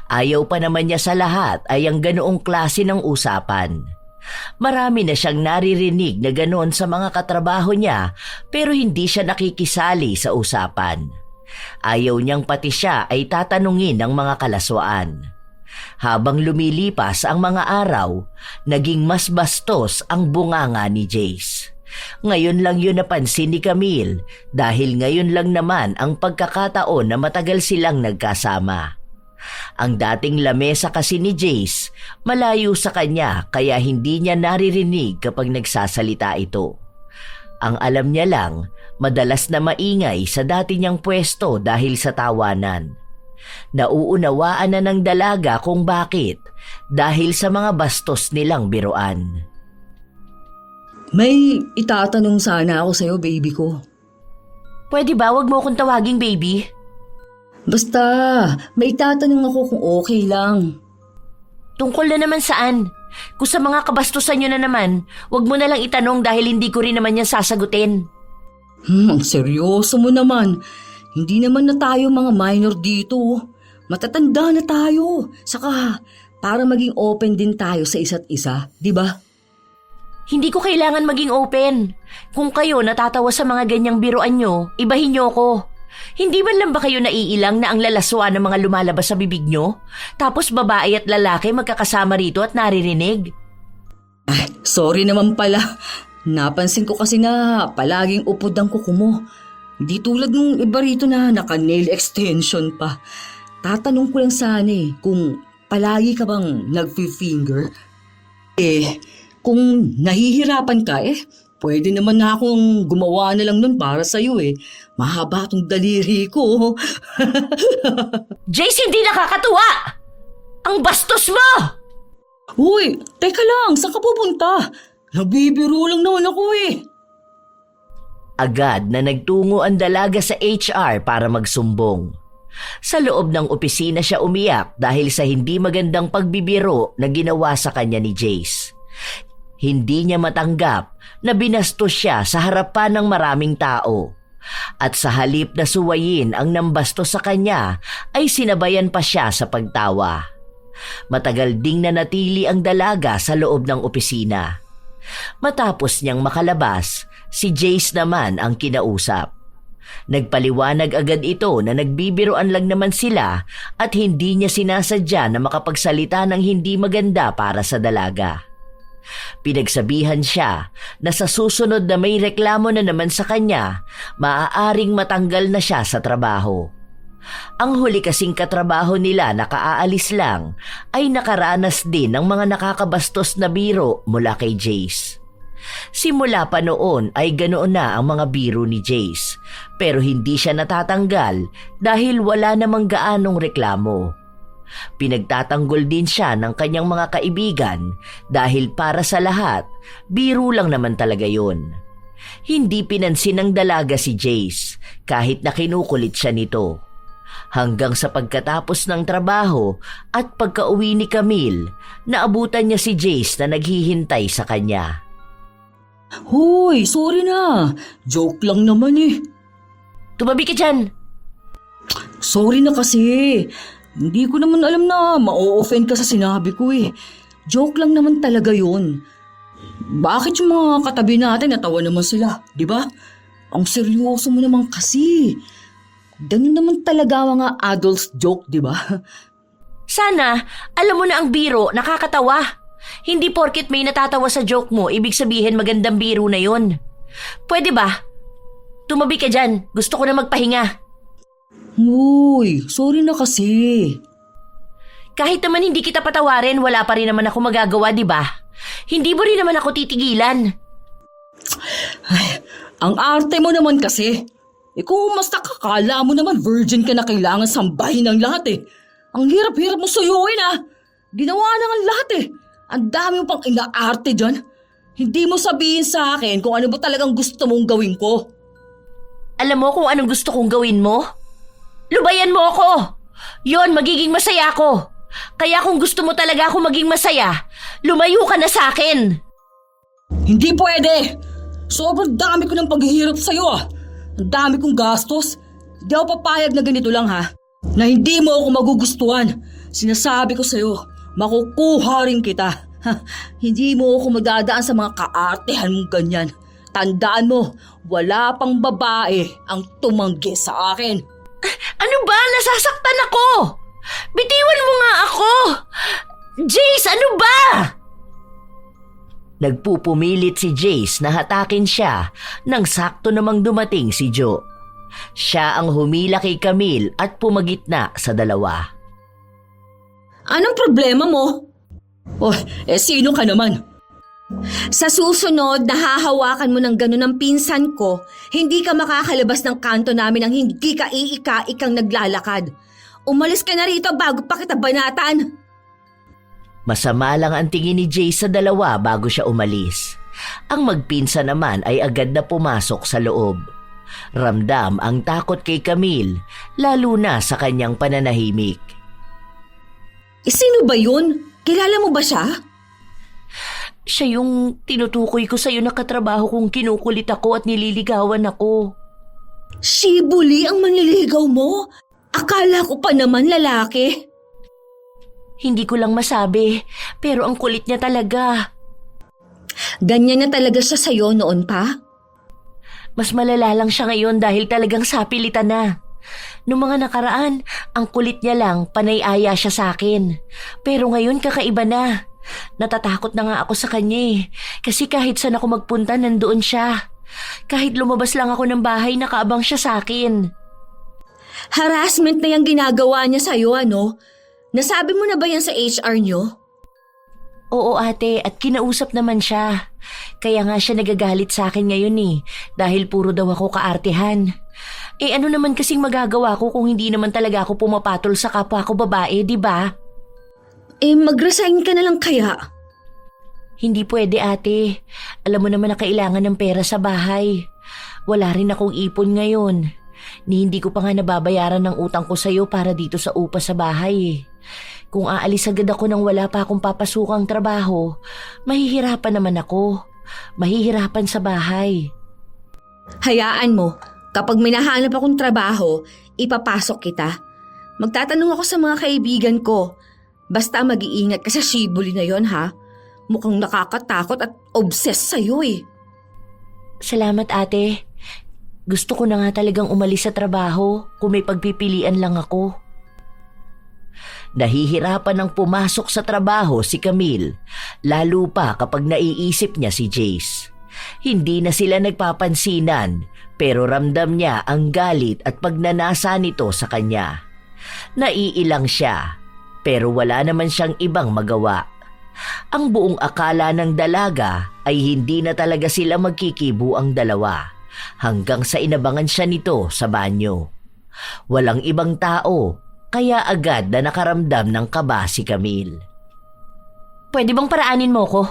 Ayaw pa naman niya sa lahat ay ang ganoong klase ng usapan. Marami na siyang naririnig na ganoon sa mga katrabaho niya pero hindi siya nakikisali sa usapan. Ayaw niyang pati siya ay tatanungin ng mga kalaswaan. Habang lumilipas ang mga araw, naging mas bastos ang bunganga ni Jace. Ngayon lang yun napansin ni Camille dahil ngayon lang naman ang pagkakataon na matagal silang nagkasama. Ang dating lamesa kasi ni Jace, malayo sa kanya kaya hindi niya naririnig kapag nagsasalita ito. Ang alam niya lang, madalas na maingay sa dati niyang pwesto dahil sa tawanan. Nauunawaan na ng dalaga kung bakit, dahil sa mga bastos nilang biruan. May itatanong sana ako sa'yo, baby ko. Pwede ba wag mo akong tawaging baby? Basta, may itatanong ako kung okay lang. Tungkol na naman saan? Kung sa mga kabastusan nyo na naman, wag mo na lang itanong dahil hindi ko rin naman yan sasagutin. Ang seryoso mo naman. Hindi naman na tayo mga minor dito. Matatanda na tayo. Saka, para maging open din tayo sa isa't isa, di ba? Hindi ko kailangan maging open. Kung kayo natatawa sa mga ganyang biruan nyo, ibahin nyo ko. Hindi man lang ba kayo naiilang na ang lalaswa ng mga lumalabas sa bibig nyo? Tapos babae at lalaki magkakasama rito at naririnig? Ay, sorry naman pala. Napansin ko kasi na palaging upod ang kuko mo. Hindi tulad ng iba rito na naka-nail extension pa. Tatanong ko lang sana kung palagi ka bang nag-finger? Kung nahihirapan ka pwede naman na akong gumawa na lang nun para sa'yo Mahaba tong daliri ko. Jace, hindi nakakatuwa! Ang bastos mo! Uy, teka lang, saan ka pupunta? Nabibiro lang naman ako Agad na nagtungo ang dalaga sa HR para magsumbong. Sa loob ng opisina siya umiyak dahil sa hindi magandang pagbibiro na ginawa sa kanya ni Jace. Hindi niya matanggap na binastos siya sa harapan ng maraming tao. At sa halip na suwayin ang nambastos sa kanya ay sinabayan pa siya sa pagtawa. Matagal ding nanatili ang dalaga sa loob ng opisina. Matapos niyang makalabas, si Jace naman ang kinausap. Nagpaliwanag agad ito na nagbibiroan lang naman sila at hindi niya sinasadya na makapagsalita ng hindi maganda para sa dalaga. Pinagsabihan siya na sa susunod na may reklamo na naman sa kanya, maaaring matanggal na siya sa trabaho. Ang huli kasing katrabaho nila na kaaalis lang ay nakaranas din ng mga nakakabastos na biro mula kay Jace. Simula pa noon ay ganoon na ang mga biro ni Jace, pero hindi siya natatanggal dahil wala namang gaanong reklamo. Pinagtatanggol din siya ng kanyang mga kaibigan dahil para sa lahat, biro lang naman talaga yun. Hindi pinansin ng dalaga si Jace kahit na kinukulit siya nito. Hanggang sa pagkatapos ng trabaho at pagka-uwi ni Camille, naabutan niya si Jace na naghihintay sa kanya. Hoy, sorry na. Joke lang naman Tumabi ka dyan! Sorry na kasi. Hindi ko naman alam na ma-offend ka sa sinabi ko Joke lang naman talaga yun. Bakit yung mga katabi natin natawa naman sila, di ba? Ang seryoso mo naman kasi. Ganun naman talaga mga adults joke, di ba? Sana, alam mo na ang biro, nakakatawa. Hindi porket may natatawa sa joke mo, ibig sabihin magandang biro na yun. Pwede ba? Tumabi ka dyan, gusto ko na magpahinga. Uy, sorry na kasi. Kahit naman hindi kita patawarin, wala pa rin naman ako magagawa, di ba? Hindi mo rin naman ako titigilan. Ay, ang arte mo naman kasi. Kung mas nakakala mo naman virgin ka na kailangan sambahin ng lahat Ang hirap-hirap mo suyuin Ginawa na ng lahat Ang dami mo pang inaarte dyan. Hindi mo sabihin sa akin kung ano ba talagang gusto mong gawin ko. Alam mo kung anong gusto kong gawin mo? Lubayan mo ako! Yon, magiging masaya ako. Kaya kung gusto mo talaga ako maging masaya, lumayo ka na sa akin. Hindi pwede! Sobrang dami ko ng paghihirap sa'yo Ang dami kong gastos. Hindi ako papayag na ganito lang Na hindi mo ako magugustuhan. Sinasabi ko sa'yo, makukuha rin kita. Hindi mo ako magdadaan sa mga kaartehan mong ganyan. Tandaan mo, wala pang babae ang tumanggi sa akin. Ano ba? Nasasaktan ako! Bitiwan mo nga ako! Jace, ano ba? Nagpupumilit si Jace na hatakin siya nang sakto namang dumating si Joe. Siya ang humila kay Camille at pumagitna sa dalawa. Anong problema mo? Oh, sino ka naman? Sa susunod, nahahawakan mo ng ganun ang pinsan ko, hindi ka makakalabas ng kanto namin nang hindi ka iika-ikang naglalakad. Umalis ka na rito bago pa kita banatan. Masama lang ang tingin ni Jace sa dalawa bago siya umalis. Ang magpinsan naman ay agad na pumasok sa loob. Ramdam ang takot kay Camille, lalo na sa kanyang pananahimik. Sino ba yun? Kilala mo ba siya? Siya yung tinutukoy ko sa'yo na katrabaho kong kinukulit ako at nililigawan ako. Shibuli ang manliligaw mo? Akala ko pa naman lalaki. Hindi ko lang masabi, pero ang kulit niya talaga. Ganyan na talaga siya sa'yo noon pa? Mas malala lang siya ngayon dahil talagang sapilitan na. Noong mga nakaraan, ang kulit niya lang, panay-aya siya sa akin. Pero ngayon kakaiba na. Natatakot na nga ako sa kanya kasi kahit saan ako magpunta nandoon siya. Kahit lumabas lang ako ng bahay, nakaabang siya sa akin. Harassment na yung ginagawa niya sa'yo, ano? Nasabi mo na ba yan sa HR niyo? Oo ate, at kinausap naman siya. Kaya nga siya nagagalit sa akin ngayon dahil puro daw ako kaartehan. Ano naman kasing magagawa ko kung hindi naman talaga ako pumapatol sa kapwa ko babae, di ba? Mag-resign ka na lang kaya? Hindi pwede ate. Alam mo naman na kailangan ng pera sa bahay. Wala rin akong ipon ngayon. Hindi ko pa nga nababayaran ng utang ko sa'yo para dito sa upa sa bahay. Kung aalis agad ako nang wala pa akong papasukang trabaho, mahihirapan naman ako. Mahihirapan sa bahay. Hayaan mo, kapag minahanap akong trabaho, ipapasok kita. Magtatanong ako sa mga kaibigan ko. Basta mag-iingat ka sa shibuli na yon, ha? Mukhang nakakatakot at obsessed sa'yo Salamat ate. Gusto ko na nga talagang umalis sa trabaho kung may pagpipilian lang ako. Nahihirapan ng pumasok sa trabaho si Camille, lalo pa kapag naiisip niya si Jace. Hindi na sila nagpapansinan, pero ramdam niya ang galit at pagnanasa nito sa kanya. Naiilang siya, pero wala naman siyang ibang magawa. Ang buong akala ng dalaga ay hindi na talaga sila magkikibo ang dalawa, hanggang sa inabangan siya nito sa banyo. Walang ibang tao, kaya agad na nakaramdam ng kaba si Camille. Pwede bang paraanin mo ko?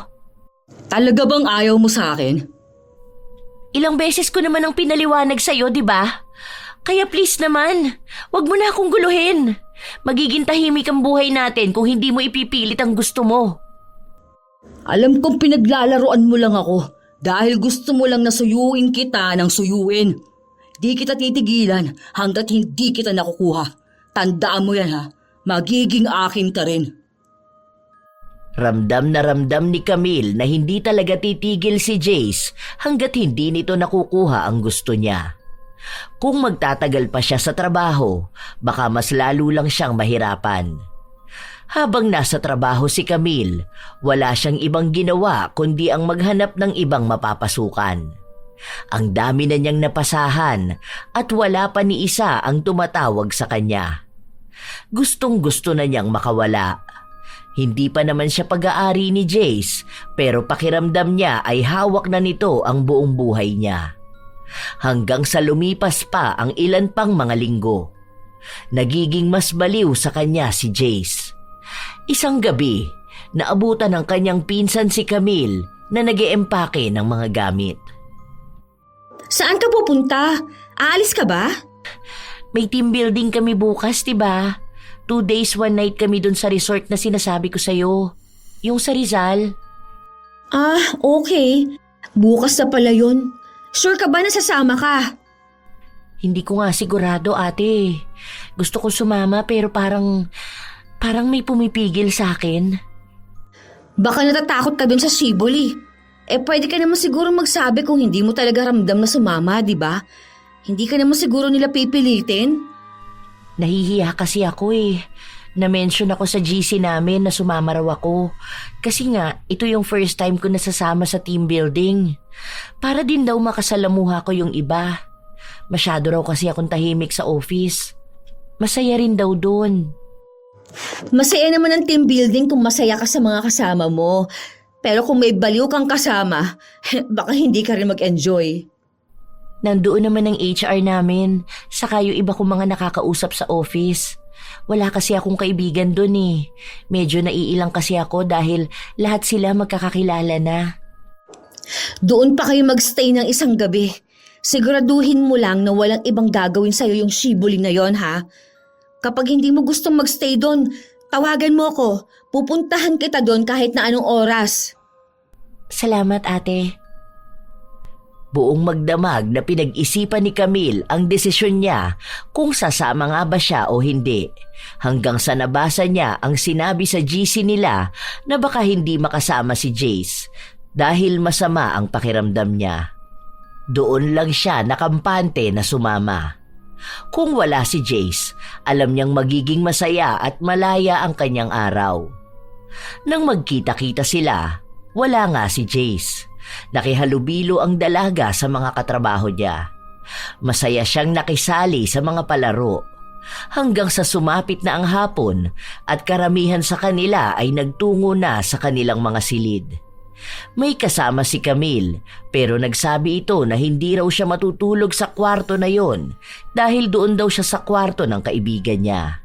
Talaga bang ayaw mo sa akin? Ilang beses ko naman ang pinaliwanag sa'yo, di ba? Kaya please naman, wag mo na akong guluhin. Magiging tahimik ang buhay natin kung hindi mo ipipilit ang gusto mo. Alam kong pinaglalaroan mo lang ako dahil gusto mo lang na suyuin kita ng suyuin. Di kita titigilan hanggat hindi kita nakukuha. Tandaan mo yan, ha? Magiging akin ka rin. Ramdam na ramdam ni Camille na hindi talaga titigil si Jace hanggat hindi nito nakukuha ang gusto niya. Kung magtatagal pa siya sa trabaho, baka mas lalo lang siyang mahirapan. Habang nasa trabaho si Camille, wala siyang ibang ginawa kundi ang maghanap ng ibang mapapasukan. Ang dami na niyang napasahan at wala pa ni isa ang tumatawag sa kanya. Gustong-gusto na niyang makawala. Hindi pa naman siya pag-aari ni Jace, pero pakiramdam niya ay hawak na nito ang buong buhay niya. Hanggang sa lumipas pa ang ilan pang mga linggo. Nagiging mas baliw sa kanya si Jace. Isang gabi, naabutan ng kanyang pinsan si Camille na nag-eempake ng mga gamit. Saan ka pupunta? Aalis ka ba? May team building kami bukas, diba? 2 days, 1 night kami dun sa resort na sinasabi ko sa'yo. Yung sa Rizal. Ah, okay. Bukas na pala yun. Sure ka ba na sasama ka? Hindi ko nga sigurado, ate. Gusto ko sumama pero parang may pumipigil sa akin. Baka natatakot ka dun sa Shibuli. Pwede ka naman siguro magsabi kung hindi mo talaga ramdam na sumama, di ba? Hindi ka naman siguro nila pipilitin. Nahihiya kasi ako Na-mention ako sa GC namin na sumama raw ako. Kasi nga, ito yung first time ko nasasama sa team building. Para din daw makasalamuha ko yung iba. Masyado raw kasi akong tahimik sa office. Masaya rin daw doon. Masaya naman ang team building kung masaya ka sa mga kasama mo. Pero kung may baliw kang kasama, baka hindi ka rin mag-enjoy. Nandoon naman ang HR namin, saka yung iba kong mga nakakausap sa office. Wala kasi akong kaibigan doon eh. Medyo naiilang kasi ako dahil lahat sila magkakakilala na. Doon pa kayo magstay ng isang gabi. Siguraduhin mo lang na walang ibang gagawin sa'yo yung shibuli na yon, ha? Kapag hindi mo gustong magstay doon, tawagan mo ako. Pupuntahan kita doon kahit na anong oras. Salamat, ate. Buong magdamag na pinag-isipan ni Camille ang desisyon niya kung sasama nga ba siya o hindi. Hanggang sa nabasa niya ang sinabi sa GC nila na baka hindi makasama si Jace dahil masama ang pakiramdam niya. Doon lang siya nakampante na sumama. Kung wala si Jace, alam niyang magiging masaya at malaya ang kanyang araw. Nang magkita-kita sila, wala nga si Jace. Nakihalubilo ang dalaga sa mga katrabaho niya. Masaya siyang nakisali sa mga palaro. Hanggang sa sumapit na ang hapon at karamihan sa kanila ay nagtungo na sa kanilang mga silid. May kasama si Camille pero nagsabi ito na hindi raw siya matutulog sa kwarto na yon dahil doon daw siya sa kwarto ng kaibigan niya.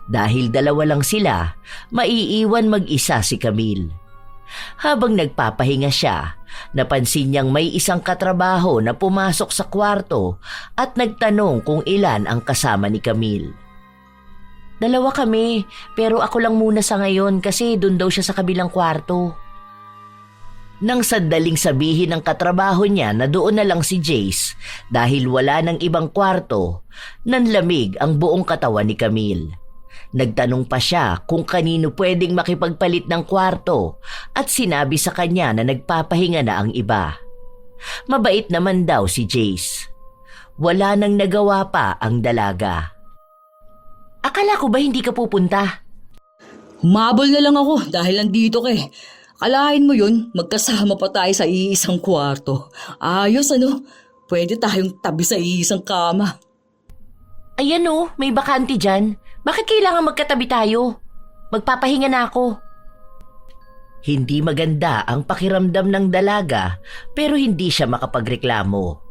Dahil dalawa lang sila, maiiwan mag-isa si Camille. Habang nagpapahinga siya, napansin niyang may isang katrabaho na pumasok sa kwarto at nagtanong kung ilan ang kasama ni Camille. Dalawa kami, pero ako lang muna sa ngayon kasi doon daw siya sa kabilang kwarto. Nang sandaling sabihin ng katrabaho niya na doon na lang si Jace dahil wala ng ibang kwarto, nanlamig ang buong katawan ni Camille. Nagtanong pa siya kung kanino pwedeng makipagpalit ng kwarto at sinabi sa kanya na nagpapahinga na ang iba. Mabait naman daw si Jace. Wala nang nagawa pa ang dalaga. Akala ko ba hindi ka pupunta? Humabol na lang ako dahil nandito ka eh. Akalain mo yun, magkasama pa tayo sa iisang kwarto. Ayos ano, pwede tayong tabi sa iisang kama. Ayan oh, may bakante dyan. Bakit kailangan magkatabi tayo? Magpapahinga na ako. Hindi maganda ang pakiramdam ng dalaga pero hindi siya makapagreklamo.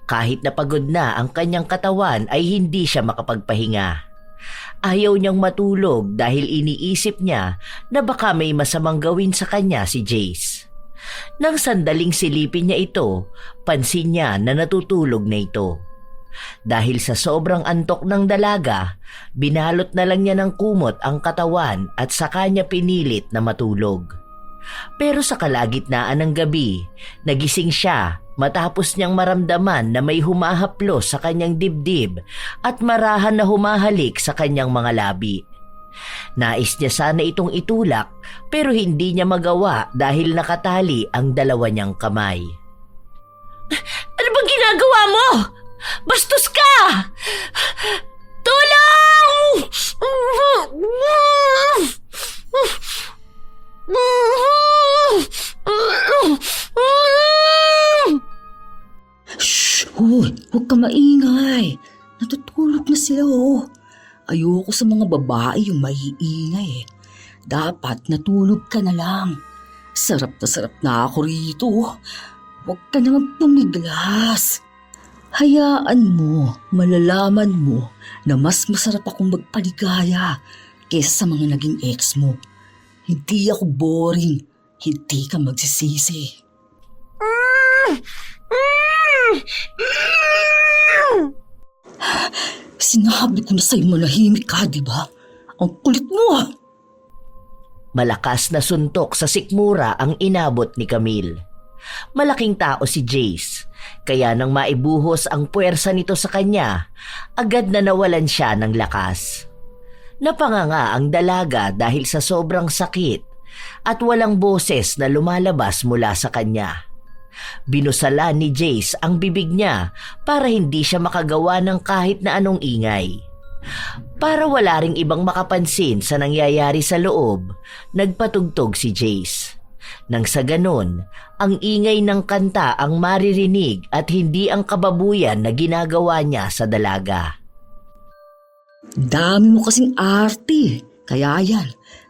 Kahit napagod na ang kanyang katawan ay hindi siya makapagpahinga. Ayaw niyang matulog dahil iniisip niya na baka may masamang gawin sa kanya si Jace. Nang sandaling silipin niya ito, pansin niya na natutulog na ito. Dahil sa sobrang antok ng dalaga, binalot na lang niya ng kumot ang katawan at saka niya pinilit na matulog. Pero sa kalagitnaan ng gabi, nagising siya matapos niyang maramdaman na may humahaplos sa kanyang dibdib at marahan na humahalik sa kanyang mga labi. Nais niya sana itong itulak pero hindi niya magawa dahil nakatali ang dalawa niyang kamay. Ano bang ginagawa mo? Bastos ka! Tulong! Shh! Huwag ka maingay. Natutulog na sila oh. Ayoko sa mga babae yung maiingay eh. Dapat natulog ka na lang. Sarap na ako rito. Huwag ka naman pumiglas. Hayaan mo, malalaman mo na mas masarap akong magpaligaya kesa sa mga naging ex mo. Hindi ako boring, hindi ka magsisisi. Sinabi ko na sa'yo manahimik ka, di ba? Ang kulit mo ah! Malakas na suntok sa sikmura ang inabot ni Camille. Malaking tao si Jace, kaya nang maibuhos ang puwersa nito sa kanya, agad na nawalan siya ng lakas. Napanganga ang dalaga dahil sa sobrang sakit at walang boses na lumalabas mula sa kanya. Binusalan ni Jace ang bibig niya para hindi siya makagawa ng kahit na anong ingay. Para wala ring ibang makapansin sa nangyayari sa loob, nagpatugtog si Jace. Nang sa ganon, ang ingay ng kanta ang maririnig at hindi ang kababuyan na ginagawa niya sa dalaga. Dami mo kasing arte. Kaya yan,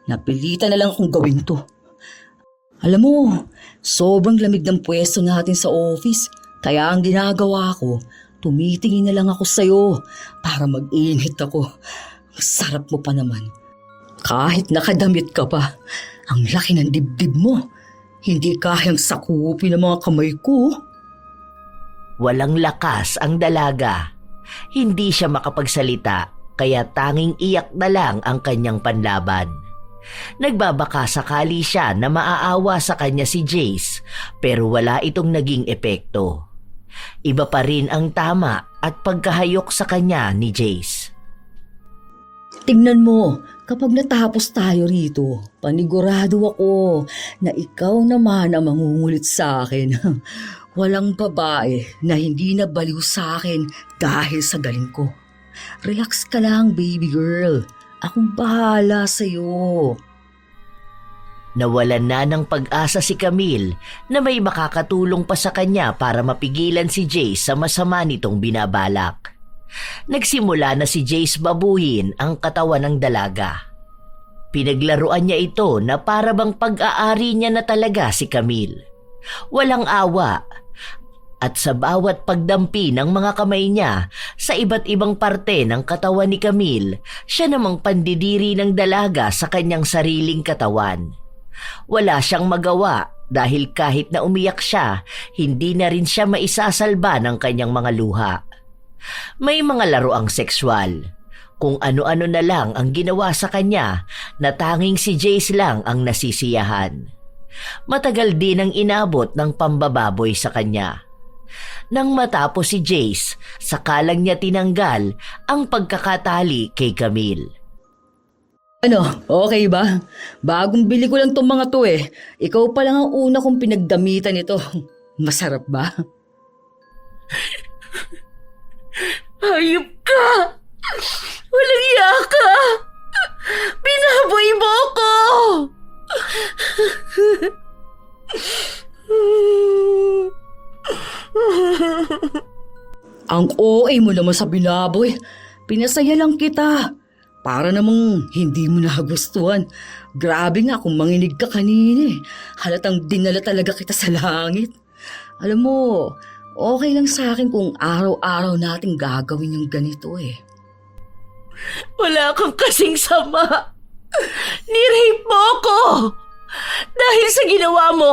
napilitan na lang akong gawin to. Alam mo, sobrang lamig ng pwesto natin sa office. Kaya ang ginagawa ko, tumitingin na lang ako sa'yo para mag-init ako. Ang sarap mo pa naman. Kahit nakadamit ka pa, ang laki ng dibdib mo. Hindi kayang sakupin ng mga kamay ko. Walang lakas ang dalaga. Hindi siya makapagsalita, kaya tanging iyak na lang ang kanyang panlaban. Nagbabaka sakali siya na maaawa sa kanya si Jace, pero wala itong naging epekto. Iba pa rin ang tama at pagkahayok sa kanya ni Jace. Tingnan mo, kapag natapos tayo rito, panigurado ako na ikaw naman ang mangungulit sa akin. Walang babae na hindi na baliw sa akin dahil sa galing ko. Relax ka lang, baby girl. Akong bahala sa'yo. Nawalan na ng pag-asa si Camille na may makakatulong pa sa kanya para mapigilan si Jace sa masama nitong binabalak. Nagsimula na si Jace babuhin ang katawan ng dalaga. Pinaglaruan niya ito na para bang pag-aari niya na talaga si Camille. Walang awa. At sa bawat pagdampi ng mga kamay niya sa iba't ibang parte ng katawan ni Camille, siya namang pandidiri ng dalaga sa kanyang sariling katawan. Wala siyang magawa dahil kahit na umiyak siya, hindi na rin siya maisasalba ng kanyang mga luha. May mga laruang sexual. Kung ano-ano na lang ang ginawa sa kanya na tanging si Jace lang ang nasisiyahan. Matagal din ang inabot ng pambababoy sa kanya. Nang matapos si Jace, sakalang niya tinanggal ang pagkakatali kay Camille. Ano, okay ba? Bagong bili ko lang tong mga to eh. Ikaw pa lang ang una kong pinagdamitan ito. Masarap ba? Hayop ka! Walang iya ka! Binaboy mo ko! Ang OA mo naman sa binaboy. Pinasaya lang kita. Para namang hindi mo nagustuhan. Grabe nga kung manginig ka kanina eh. Halatang dinala talaga kita sa langit. Alam mo, okay lang sa akin kung araw-araw natin gagawin yung ganito eh. Wala kang kasing sama. Nirape mo ako. Dahil sa ginawa mo,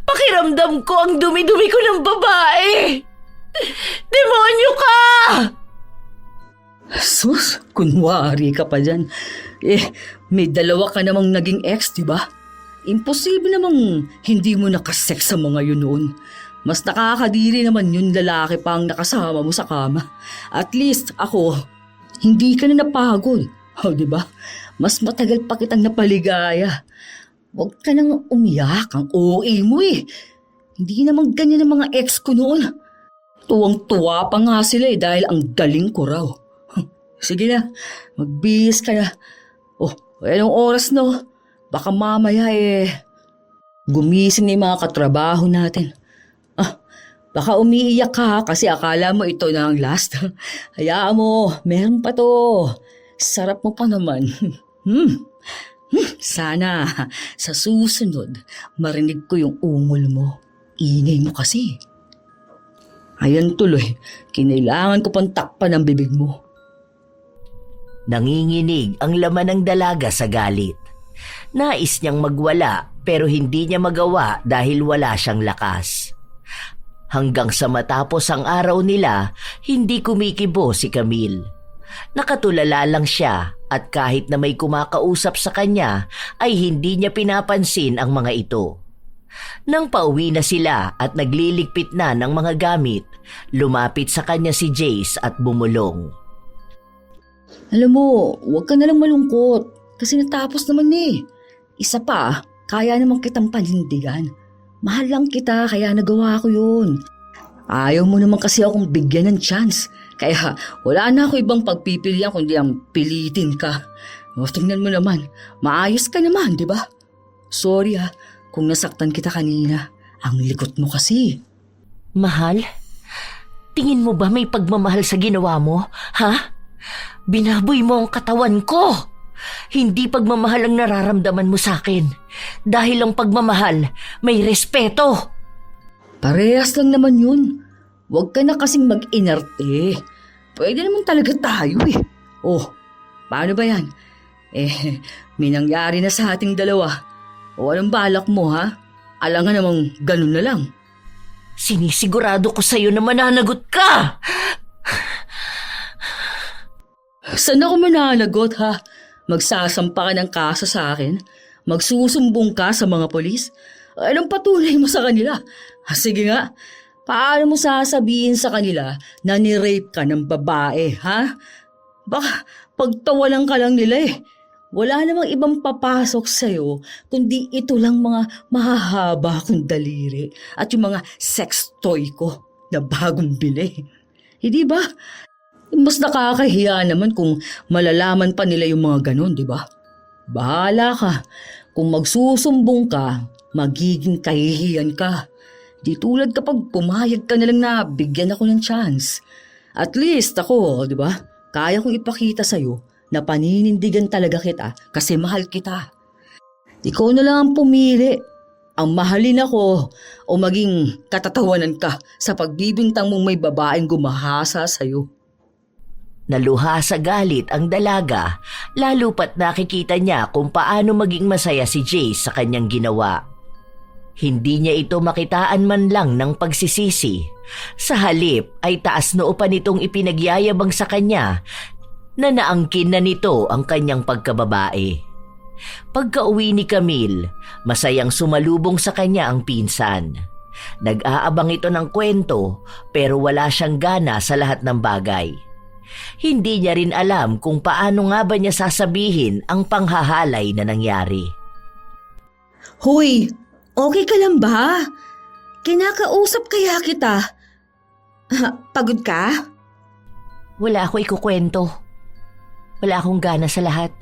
pakiramdam ko ang dumi-dumi ko ng babae. Demonyo ka! Sus, kunwari ka pa dyan. May dalawa ka namang naging ex, di ba? Imposible namang hindi mo nakasex sa mga yun noon. Mas nakakadiri naman yung lalaki pa ang nakasama mo sa kama. At least ako, hindi ka na napagod. O, di ba? Mas matagal pa kitang napaligaya. Huwag ka nang umiyak, ang OA mo eh. Hindi naman ganyan ang mga ex ko noon. Tuwang-tuwa pa nga sila eh dahil ang galing ko raw. Sige na, magbihis ka na. Oh, anong oras no? Baka mamaya gumising na yung mga katrabaho natin. Baka umiiyak ka kasi akala mo ito na ang last. Hayaan mo, meron pa to. Sarap mo pa naman. Sana sa susunod marinig ko yung ungol mo. Ingay mo kasi. Ayan tuloy, kinailangan ko pang takpan ang bibig mo. Nanginginig ang laman ng dalaga sa galit. Nais niyang magwala pero hindi niya magawa dahil wala siyang lakas. Hanggang sa matapos ang araw nila, hindi kumikibo si Camille. Nakatulala lang siya at kahit na may kumakausap sa kanya ay hindi niya pinapansin ang mga ito. Nang pauwi na sila at nagliligpit na ng mga gamit, lumapit sa kanya si Jace at bumulong. Alam mo, huwag ka nalang malungkot kasi natapos naman eh. Isa pa, kaya naman kitang panindigan. Mahal lang kita kaya nagawa ko yun. Ayaw mo naman kasi akong bigyan ng chance Kaya wala na ako ibang pagpipilian kundi ang pilitin ka. O, tingnan mo naman, maayos ka naman, di ba? Sorry kung nasaktan kita kanina. Ang likot mo kasi. Mahal? Tingin mo ba may pagmamahal sa ginawa mo? Ha? Binaboy mo ang katawan ko. Hindi pagmamahal ang nararamdaman mo sa akin. Dahil ang pagmamahal, may respeto. Parehas lang naman yun. Huwag ka na kasing mag-inarte. Pwede naman talaga tayo eh. Oh, paano ba yan? May nangyari na sa ating dalawa. O anong balak mo ha? Alangan namang ganun na lang. Sinisigurado ko sa'yo na mananagot ka. Saan ako mananagot ha? Magsasampa ka ng kaso sa akin? Magsusumbong ka sa mga polis? Anong patunay mo sa kanila? Sige nga, paano mo sasabihin sa kanila na ni-rape ka ng babae, ha? Baka pagtawalan ka lang nila eh. Wala namang ibang papasok sa'yo kundi ito lang mga mahahaba kong daliri at yung mga sex toy ko na bagong bili. Hindi ba? Mas nakakahiya naman kung malalaman pa nila yung mga ganon, di ba? Bahala ka. Kung magsusumbong ka, magiging kahihiyan ka. Di tulad kapag pumayag ka na lang na bigyan ako ng chance. At least ako, di ba? Kaya kong ipakita sa'yo na paninindigan talaga kita kasi mahal kita. Ikaw na lang ang pumili. Ang mahalin ako o maging katatawanan ka sa pagbibintang mong may babaeng gumahasa sa'yo. Naluha sa galit ang dalaga, lalo pat nakikita niya kung paano maging masaya si Jace sa kanyang ginawa. Hindi niya ito makitaan man lang ng pagsisisi. Sa halip ay taas noo pa nitong ipinagyayabang sa kanya na naangkin na nito ang kanyang pagkababae. Pagka-uwi ni Camille, masayang sumalubong sa kanya ang pinsan. Nag-aabang ito ng kwento pero wala siyang gana sa lahat ng bagay. Hindi niya rin alam kung paano nga ba niya sasabihin ang panghahalay na nangyari. Hoy, okay ka lang ba? Kinakausap kaya kita. Pagod ka? Wala ako ikukwento. Wala akong gana sa lahat.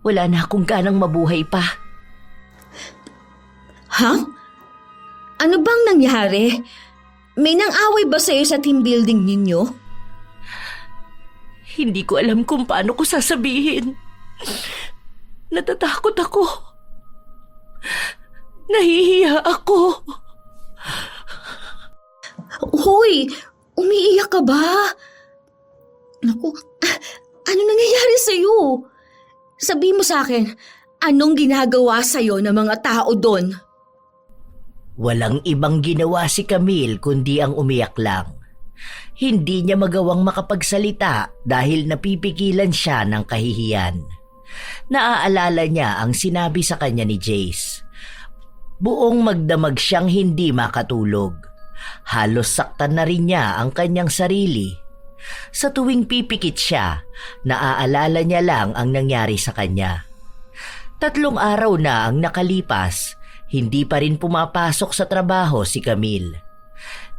Wala na akong ganang mabuhay pa. Ha? Ano bang nangyari? May nang-away ba sa'yo sa team building ninyo? Hindi ko alam kung paano ko sasabihin. Natatakot ako. Nahihiya ako. Hoy, umiiyak ka ba? Naku, ano nangyayari sa'yo? Sabihin mo sa akin, anong ginagawa sa'yo ng mga tao doon? Walang ibang ginawa si Camille kundi ang umiyak lang. Hindi niya magawang makapagsalita dahil napipigilan siya ng kahihiyan. Naaalala niya ang sinabi sa kanya ni Jace. Buong magdamag siyang hindi makatulog. Halos saktan na rin niya ang kanyang sarili. Sa tuwing pipikit siya, naaalala niya lang ang nangyari sa kanya. 3 araw na ang nakalipas, hindi pa rin pumapasok sa trabaho si Camille.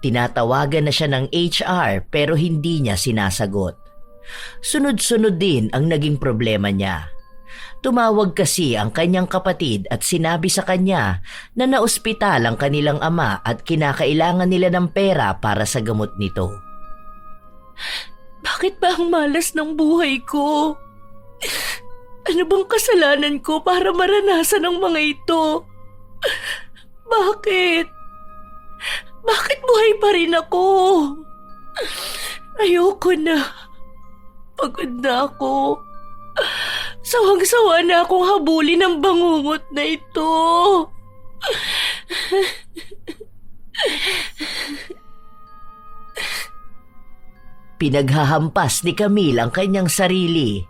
Tinatawagan na siya ng HR pero hindi niya sinasagot. Sunod-sunod din ang naging problema niya. Tumawag kasi ang kanyang kapatid at sinabi sa kanya na naospital ang kanilang ama at kinakailangan nila ng pera para sa gamot nito. Bakit ba ang malas ng buhay ko? Ano bang kasalanan ko para maranasan ang mga ito? Bakit? Bakit buhay pa rin ako? Ayoko na. Pagod na ako. Sawang-sawa na akong habulin ang bangungot na ito. Pinaghahampas ni Camille ang kanyang sarili.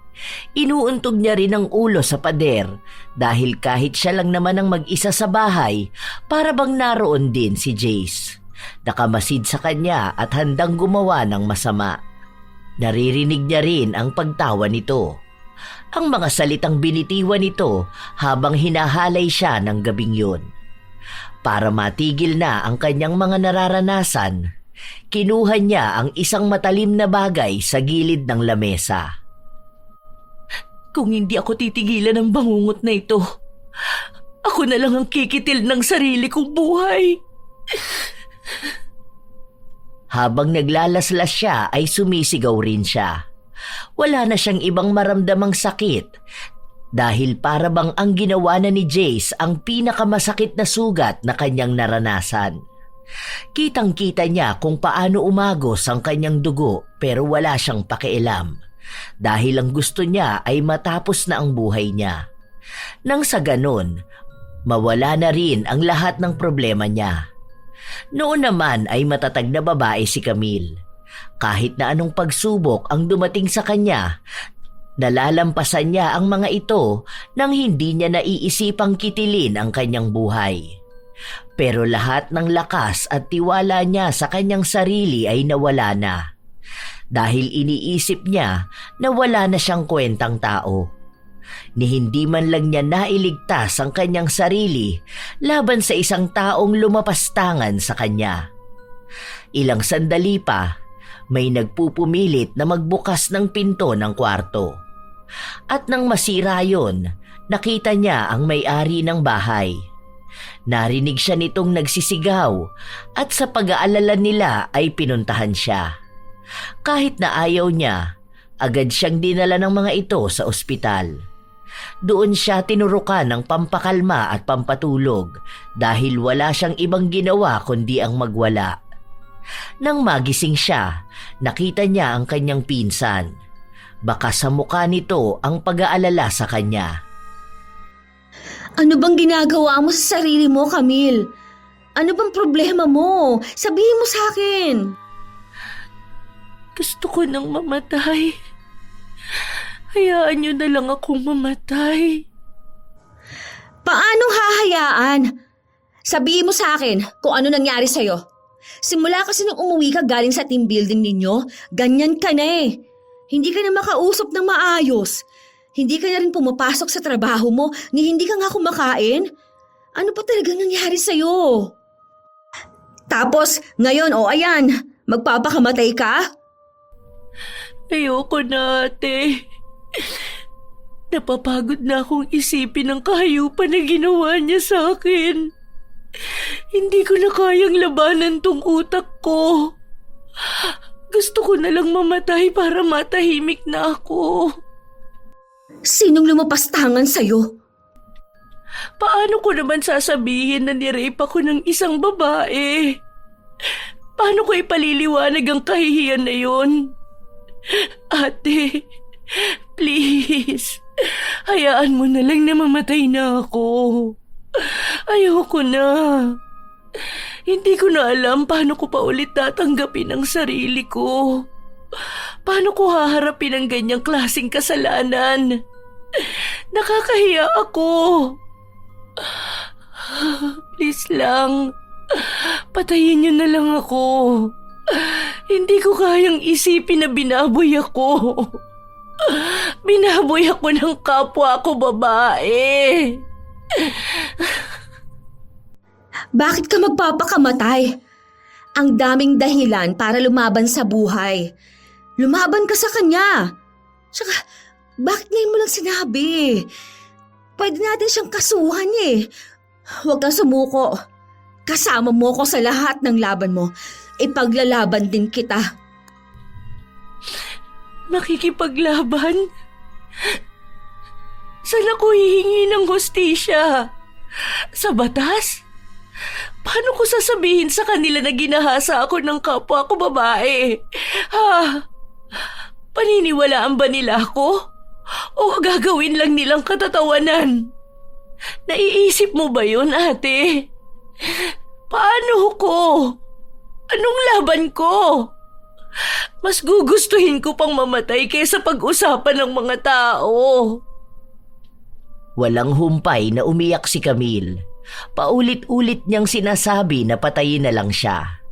Inuuntog niya rin ang ulo sa pader dahil kahit siya lang naman ang mag-isa sa bahay, para bang naroon din si Jace. Nakamasid sa kanya at handang gumawa ng masama. Naririnig niya rin ang pagtawa nito. Ang mga salitang binitiwan nito habang hinahalay siya ng gabing yun. Para matigil na ang kanyang mga nararanasan, Kinuha niya ang isang matalim na bagay sa gilid ng lamesa. Kung hindi ako titigilan ng bangungot na ito, ako na lang ang kikitil ng sarili kong buhay. Habang naglalaslas siya ay sumisigaw rin siya. Wala na siyang ibang maramdamang sakit dahil para bang ang ginawa na ni Jace ang pinakamasakit na sugat na kanyang naranasan. Kitang-kita niya kung paano umagos ang kanyang dugo pero wala siyang pakialam dahil ang gusto niya ay matapos na ang buhay niya. Nang sa ganon, mawala na rin ang lahat ng problema niya. Noon naman ay matatag na babae si Camille. Kahit na anong pagsubok ang dumating sa kanya, nalalampasan niya ang mga ito nang hindi niya naiisipang kitilin ang kanyang buhay. Pero lahat ng lakas at tiwala niya sa kanyang sarili ay nawala na. Dahil iniisip niya na wala na siyang kwentang tao. Ni hindi man lang niya nailigtas ang kanyang sarili laban sa isang taong lumapastangan sa kanya. Ilang sandali pa, may nagpupumilit na magbukas ng pinto ng kwarto. At nang masira yon, nakita niya ang may-ari ng bahay. Narinig siya nitong nagsisigaw at sa pag-aalala nila ay pinuntahan siya. Kahit na ayaw niya, agad siyang dinala ng mga ito sa ospital. Doon siya tinurukan ng pampakalma at pampatulog dahil wala siyang ibang ginawa kundi ang magwala. Nang magising siya, nakita niya ang kanyang pinsan. Baka sa mukha nito ang pag-aalala sa kanya. Ano bang ginagawa mo sa sarili mo, Camille? Ano bang problema mo? Sabihin mo sa akin. Gusto ko nang mamatay. Hayaan niyo na lang akong mamatay. Paanong hahayaan? Sabihin mo sa akin kung ano nangyari sa'yo. Simula kasi nung umuwi ka galing sa team building ninyo, ganyan ka na eh. Hindi ka na makausap ng maayos. Hindi ka na rin pumapasok sa trabaho mo ni hindi ka nga kumakain. Ano pa talagang nangyari sa'yo? Tapos ngayon, ayan, magpapakamatay ka? Ayoko na, ate. Napapagod na akong isipin ang kahayupan na ginawa niya sa akin. Hindi ko na kayang labanan tong utak ko. Gusto ko na lang mamatay para matahimik na ako. Sinong lumapastangan sa'yo? Paano ko naman sasabihin na nirape ako ng isang babae? Paano ko ipaliliwanag ang kahihiyan na yun? Ate, please, hayaan mo na lang na mamatay na ako. Ayoko na. Hindi ko na alam paano ko pa ulit tatanggapin ang sarili ko. Paano ko haharapin ang ganyang klaseng kasalanan? Nakakahiya ako. Please lang, patayin niyo na lang ako. Hindi ko kayang isipin na binaboy ako. Binaboy ako ng kapwa ko babae. Bakit ka magpapakamatay? Ang daming dahilan para lumaban sa buhay. Lumaban ka sa kanya. Tsaka, bakit ngayon mo lang sinabi? Pwede natin siyang kasuhan eh. Huwag kang sumuko. Kasama mo ko sa lahat ng laban mo. Ipaglalaban din kita. Makikipaglaban? Saan ako hihingi ng hustisya? Sa batas? Paano ko sasabihin sa kanila na ginahasa ako ng kapwa ko babae? Paniniwalaan ba nila ako? O gagawin lang nilang katatawanan? Naiisip mo ba yun, ate? Paano ko? Anong laban ko? Mas gugustuhin ko pang mamatay kaysa pag-usapan ng mga tao. Walang humpay na umiyak si Camille. Paulit-ulit niyang sinasabi na patayin na lang siya.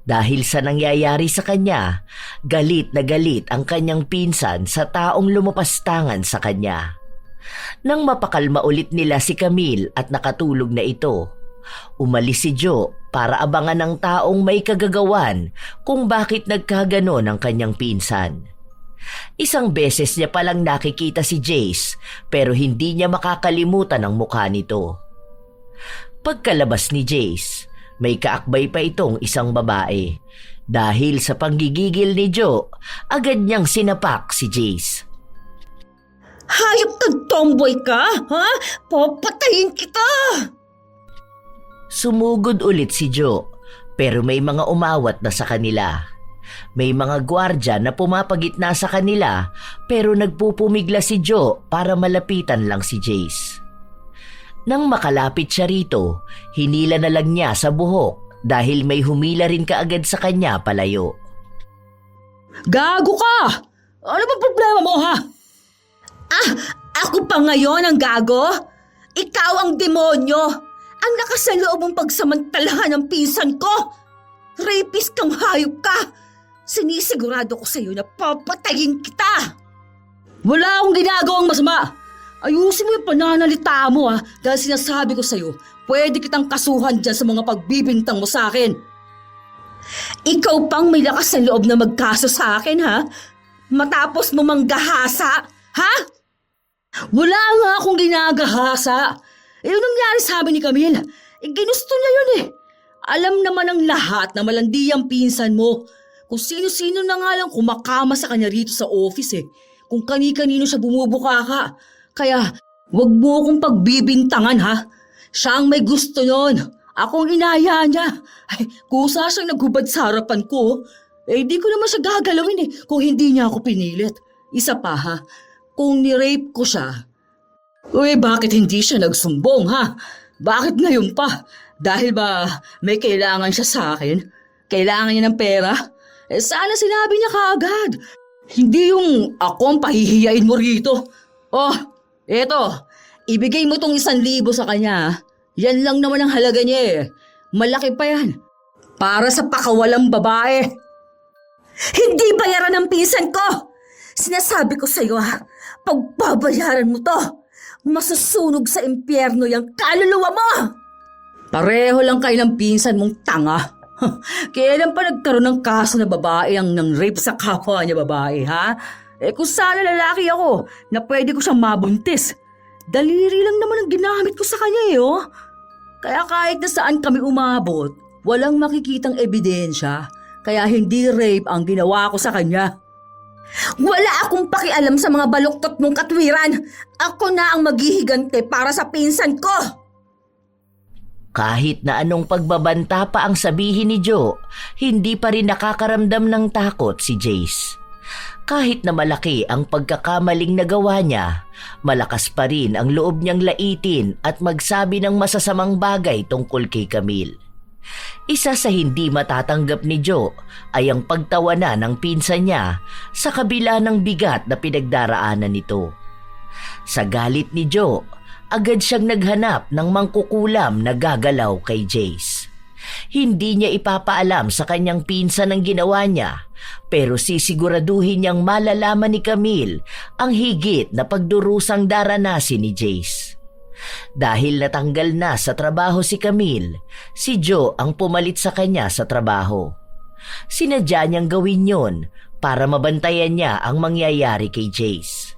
Dahil sa nangyayari sa kanya, galit na galit ang kanyang pinsan sa taong lumapastangan sa kanya. Nang mapakalma ulit nila si Camille at nakatulog na ito, Umalis si Joe para abangan ng taong may kagagawan kung bakit nagkaganon ang kanyang pinsan. Isang beses niya palang nakikita si Jace pero hindi niya makakalimutan ang mukha nito. Pagkalabas ni Jace, may kaakbay pa itong isang babae. Dahil sa panggigigil ni Joe, agad niyang sinapak si Jace. Hayop kang tomboy ka, ha? Papatayin kita! Sumugod ulit si Joe, pero may mga umawat na sa kanila. May mga gwardya na pumapagitna sa kanila, pero nagpupumigla si Joe para malapitan lang si Jace. Nang makalapit siya rito, hinila na lang niya sa buhok dahil may humila rin kaagad sa kanya palayo. Gago ka! Ano ba problema mo, ha? Ako pa ngayon ang gago? Ikaw ang demonyo! Ang lakas sa loob mong pagsamantalahan ng pinsan ko! Rapist kang hayop ka! Sinisigurado ko sa iyo na papatayin kita! Wala akong ginagawang masama! Ayusin mo yung pananalita mo, ha? Dahil sinasabi ko sa iyo, pwede kitang kasuhan dyan sa mga pagbibintang mo sa akin. Ikaw pang may lakas sa loob na magkaso sa akin, ha? Matapos mo manggahasa, ha? Wala nga akong ginagahasa. Yung nangyari sa amin ni Camille, ginusto niya yun eh. Alam naman ng lahat na malandi ang pinsan mo. Kung sino-sino na nga lang kumakama sa kanya rito sa office eh. Kung kani-kanino siya bumubuka ka. Kaya, wag mo akong pagbibintangan, ha? Siya ang may gusto nun. Akong inaya niya. Ay, kusa siyang naghubad sa harapan ko. Di ko naman siya gagalawin eh kung hindi niya ako pinilit. Isa pa, ha? Kung ni-rape ko siya, bakit hindi siya nagsumbong, ha? Bakit ngayon pa? Dahil ba may kailangan siya sa akin? Kailangan niya ng pera? Sana sinabi niya kaagad. Hindi yung ako ang pahihiyain mo rito. Oh, eto, ibigay mo tong 1,000 sa kanya. Yan lang naman ang halaga niya eh. Malaki pa yan. Para sa pakawalang babae. Hindi bayaran ng pinsan ko! Sinasabi ko sa iyo, ha? Pagbabayaran mo to, masusunog sa impyerno yung kaluluwa mo! Pareho lang kayo ng pinsan mong tanga. Kailan pa nagkaroon ng kaso na babae ang nang-rape sa kapwa niya babae, ha? Kung sana lalaki ako na pwede ko siyang mabuntis. Daliri lang naman ang ginamit ko sa kanya eh, oh. Kaya kahit na saan kami umabot, walang makikitang ebidensya. Kaya hindi rape ang ginawa ko sa kanya. Wala akong pakialam sa mga baluktot mong katwiran. Ako na ang maghihigante para sa pinsan ko. Kahit na anong pagbabanta pa ang sabihin ni Joe, hindi pa rin nakakaramdam ng takot si Jace. Kahit na malaki ang pagkakamaling nagawa niya, malakas pa rin ang loob niyang laitin at magsabi ng masasamang bagay tungkol kay Camille. Isa sa hindi matatanggap ni Joe ay ang pagtawanan ng pinsan niya sa kabila ng bigat na pinagdaraanan nito. Sa galit ni Joe, agad siyang naghanap ng mangkukulam na gagalaw kay Jace. Hindi niya ipapaalam sa kanyang pinsan ang ginawa niya, pero sisiguraduhin niyang malalaman ni Camille ang higit na pagdurusang daranasin ni Jace. Dahil natanggal na sa trabaho si Camille, si Joe ang pumalit sa kanya sa trabaho. Sinadya niyang gawin yon para mabantayan niya ang mangyayari kay Jace.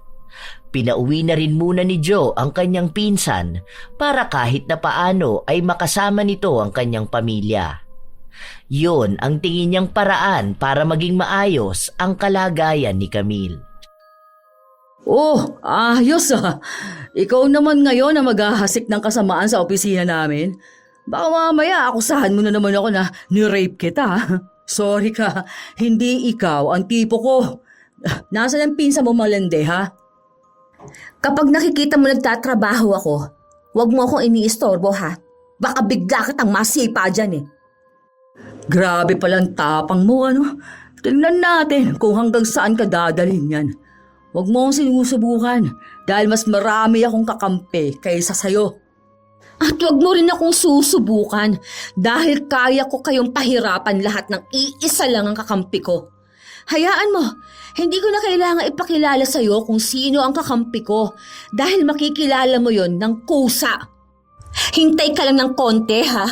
Pinauwi na rin muna ni Joe ang kanyang pinsan para kahit na paano ay makasama nito ang kanyang pamilya. Yon ang tingin niyang paraan para maging maayos ang kalagayan ni Camille. Oh, ayos ah. Ikaw naman ngayon na maghahasik ng kasamaan sa opisina namin. Baka mamaya akusahan mo na naman ako na ni-rape kita. Sorry ka, hindi ikaw ang tipo ko. Nasaan ang pinsan mo malandi, ha? Kapag nakikita mo nagtatrabaho ako, huwag mo akong iniistorbo, ha? Baka bigla kitang masipa dyan eh. Grabe palang tapang mo, ano? Tingnan natin kung hanggang saan ka dadalhin yan. Huwag mo akong sinusubukan dahil mas marami akong kakampi kaysa sayo. At huwag mo rin akong susubukan dahil kaya ko kayong pahirapan lahat ng iisa lang ang kakampi ko. Hayaan mo, hindi ko na kailangan ipakilala sa'yo kung sino ang kakampi ko dahil makikilala mo yon ng kusa. Hintay ka lang ng konti, ha?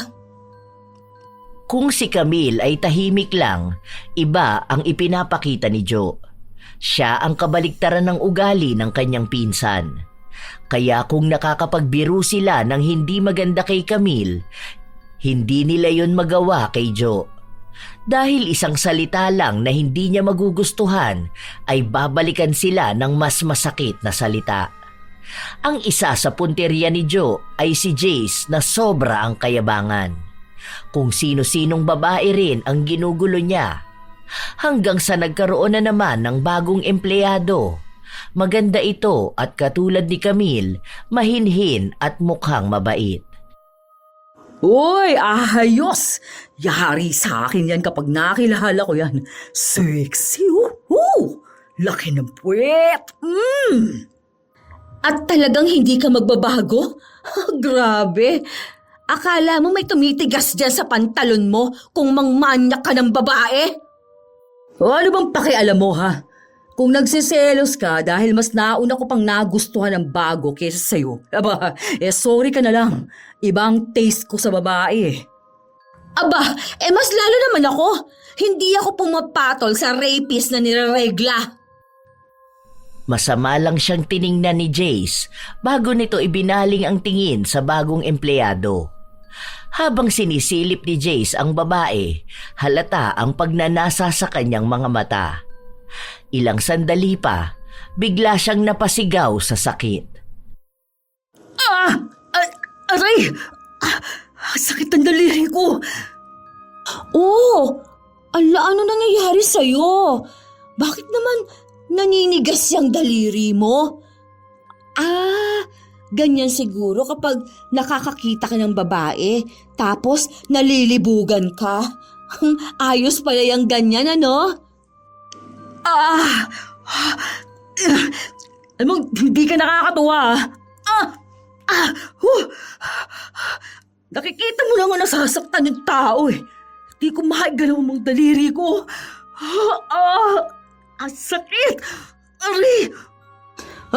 Kung si Camille ay tahimik lang, iba ang ipinapakita ni Joe. Siya ang kabaliktaran ng ugali ng kanyang pinsan. Kaya kung nakakapagbiro sila ng hindi maganda kay Camille, hindi nila yon magawa kay Joe. Dahil isang salita lang na hindi niya magugustuhan ay babalikan sila ng mas masakit na salita. Ang isa sa punteriya ni Joe ay si Jace na sobra ang kayabangan. Kung sino-sinong babae rin ang ginugulo niya. Hanggang sa nagkaroon na naman ng bagong empleyado. Maganda ito at katulad ni Camille, mahinhin at mukhang mabait. Uy, ayos! Yari sa akin yan kapag nakilala ko yan. Sexy, laki ng puwet! At talagang hindi ka magbabago? Grabe! Akala mo may tumitigas dyan sa pantalon mo kung mangmanyak ka ng babae? O ano bang pakialam mo, ha? Kung nagsiselos ka dahil mas nauna ko pang nagustuhan ng bago kaysa sa'yo, sorry ka na lang. Ibang taste ko sa babae. Aba, mas lalo naman ako. Hindi ako pumapatol sa rapist na nireregla. Masama lang siyang tiningnan ni Jace bago nito ibinaling ang tingin sa bagong empleyado. Habang sinisilip ni Jace ang babae, halata ang pagnanasa sa kanyang mga mata. Ilang sandali pa, bigla siyang napasigaw sa sakit. Aray! Sakit ang daliri ko! Oh, ano nangyayari sa'yo? Bakit naman naninigas yung daliri mo? Ganyan siguro kapag nakakakita ka ng babae, tapos nalilibugan ka. Ayos pala yung ganyan, ano? Alam mo, hindi ka nakakatuwa. Nakikita mo lang nasasaktan yung tao eh. Hindi ko makagalaw mong daliri ko. Ang sakit! Ari!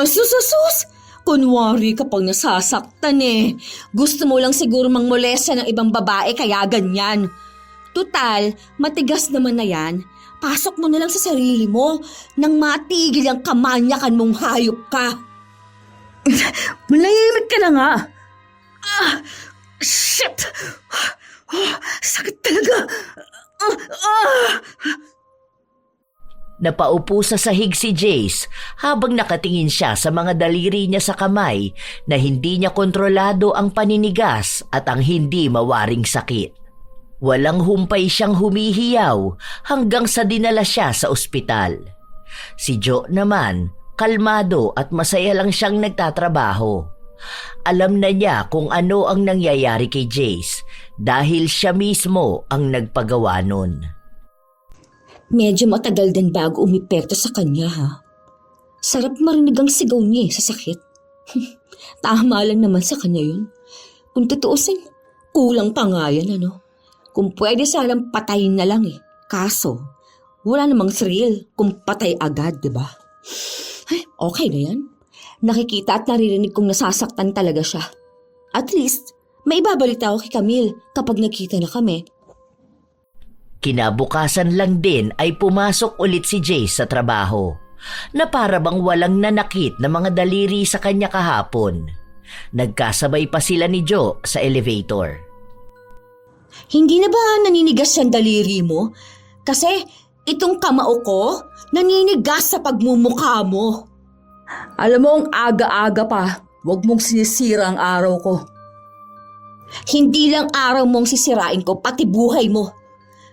Sus! Kunwari kapag nasasaktan eh. Gusto mo lang siguro mangmolesta ng ibang babae kaya ganyan. Tutal, matigas naman na yan. Pasok mo na lang sa sarili mo nang matigil ang kamanyakan mong hayop ka. Malayimik ka na nga. Shit! Sakit talaga. Napaupo sa sahig si Jace habang nakatingin siya sa mga daliri niya sa kamay na hindi niya kontrolado ang paninigas at ang hindi mawaring sakit. Walang humpay siyang humihiyaw hanggang sa dinala siya sa ospital. Si Joe naman, kalmado at masaya lang siyang nagtatrabaho. Alam na niya kung ano ang nangyayari kay Jace dahil siya mismo ang nagpagawa nun. Medyo matagal din bago umipekto sa kanya, ha? Sarap marinig ang sigaw niya sa sakit. Tama lang naman sa kanya yun. Kung tutuusin, kulang pa nga yan, ano? Kung pwede sanang patayin na lang eh. Kaso, wala namang thrill kung patay agad, di ba? Ay, okay na yan. Nakikita at naririnig kong nasasaktan talaga siya. At least, may ibabalita ako kay Camille kapag nakita na kami. Kinabukasan lang din ay pumasok ulit si Jace sa trabaho na para bang walang nanakit na mga daliri sa kanya kahapon. Nagkasabay pa sila ni Joe sa elevator. Hindi na ba naninigas yung daliri mo? Kasi itong kamao ko, naninigas sa pagmumukha mo. Alam mo, ang aga-aga pa. Huwag mong sinisira ang araw ko. Hindi lang araw mong sisirain ko, pati buhay mo.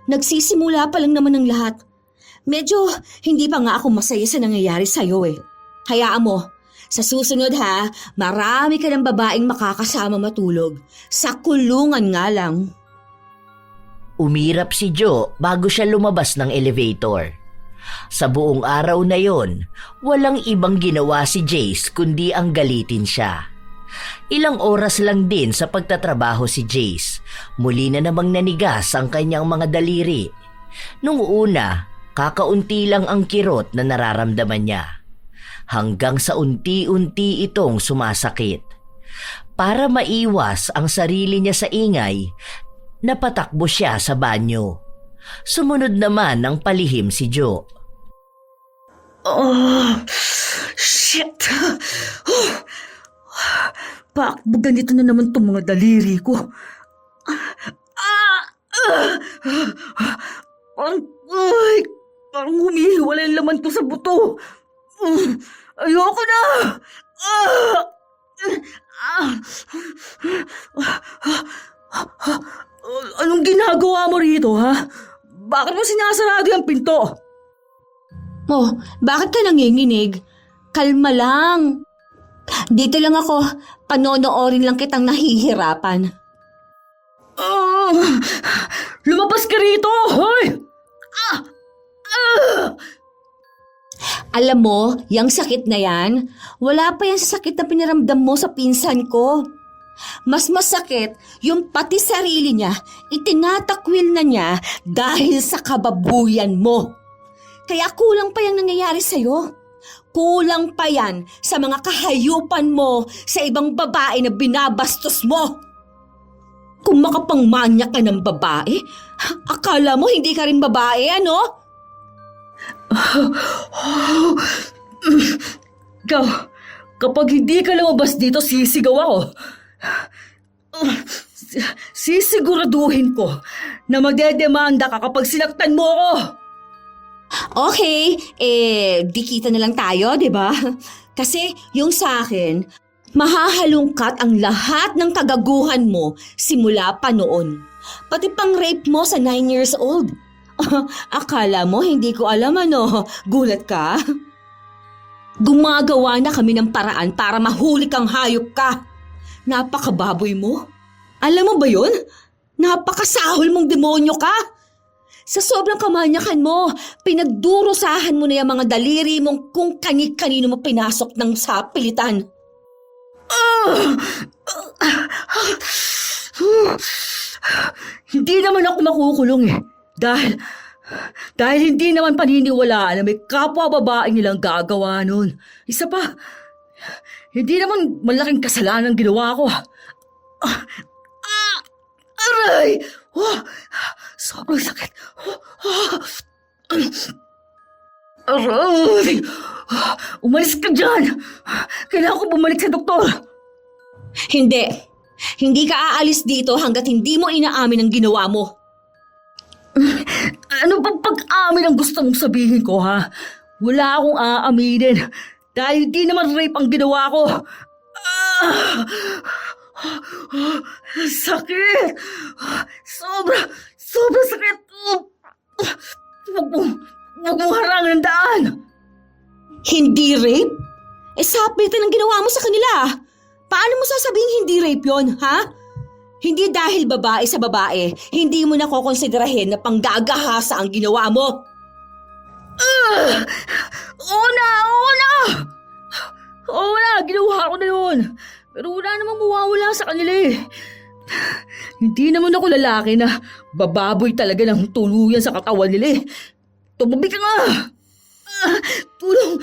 Nagsisimula pa lang naman ang lahat. Medyo hindi pa nga ako masaya sa nangyayari sa'yo eh. Hayaan mo, sa susunod ha, marami ka ng babaeng makakasama matulog. Sa kulungan nga lang. Umirap si Joe bago siya lumabas ng elevator. Sa buong araw na yon, walang ibang ginawa si Jace kundi ang galitin siya. Ilang oras lang din sa pagtatrabaho si Jace, muli na namang nanigas ang kanyang mga daliri. Nung una, kakaunti lang ang kirot na nararamdaman niya. Hanggang sa unti-unti itong sumasakit. Para maiwas ang sarili niya sa ingay, napatakbo siya sa banyo. Sumunod naman ng palihim si Joe. Oh, shit! Bakit ganito na naman itong mga daliri ko? Parang humihiwala yung laman ko sa buto. Ayoko na! Anong ginagawa mo rito, ha? Bakit mo sinasarado yung pinto? Oh, bakit ka nanginginig? Kalma lang. Dito lang ako, panonoorin lang kitang nahihirapan. Lumabas ka rito! Hoy! Alam mo, yung sakit na yan, wala pa yan sa sakit na pinaramdam mo sa pinsan ko. Mas masakit yung pati sarili niya, itinatakwil na niya dahil sa kababuyan mo. Kaya kulang pa yung nangyayari sa'yo. Kulang pa yan sa mga kahayupan mo sa ibang babae na binabastos mo. Kung makapangmanya ka ng babae, akala mo hindi ka rin babae, ano? Ikaw, kapag hindi ka lumabas dito, sisigaw ako. Sisiguraduhin ko na magdedemanda ka kapag sinaktan mo ako. Okay, di kita na lang tayo, di ba? Kasi yung sa akin, mahahalungkat ang lahat ng kagaguhan mo simula pa noon. Pati pang rape mo sa 9 years old. Akala mo hindi ko alam ano, gulat ka? Gumagawa na kami ng paraan para mahuli kang hayop ka. Napakababoy mo. Alam mo ba yun? Napakasahol mong demonyo ka. Sa sobrang kamanyakan mo, pinagdurusahan mo na yung mga daliri mong kung kani-kanino mo pinasok ng sapilitan. Hindi naman ako makukulong eh. Dahil hindi naman paniniwalaan na may kapwa babae nilang gagawa nun. Isa pa, hindi naman malaking kasalanan ginawa ko. Aray! Sobrang sakit. Aray! Umalis ka dyan! Kailangan ko bumalik sa doktor. Hindi. Hindi ka aalis dito hanggat hindi mo inaamin ang ginawa mo. Ano bang pag-amin ang gusto mong sabihin ko, ha? Wala akong aaminin. Dahil di naman rape ang ginawa ko. Sakit! Sobrang sakit! Huwag mong harangan ang daan! Hindi rape? Sapilitan ang ginawa mo sa kanila. Paano mo sasabihin hindi rape yon, ha? Hindi dahil babae sa babae, hindi mo na kukonsiderahin na panggagahasa ang ginawa mo. Oo na, ginawa ko na yun. Pero wala namang mawawala sa kanila eh. Hindi naman ako lalaki na bababoy talaga ng tuluyan sa katawan nila eh. Tumabi ka nga! Tulong!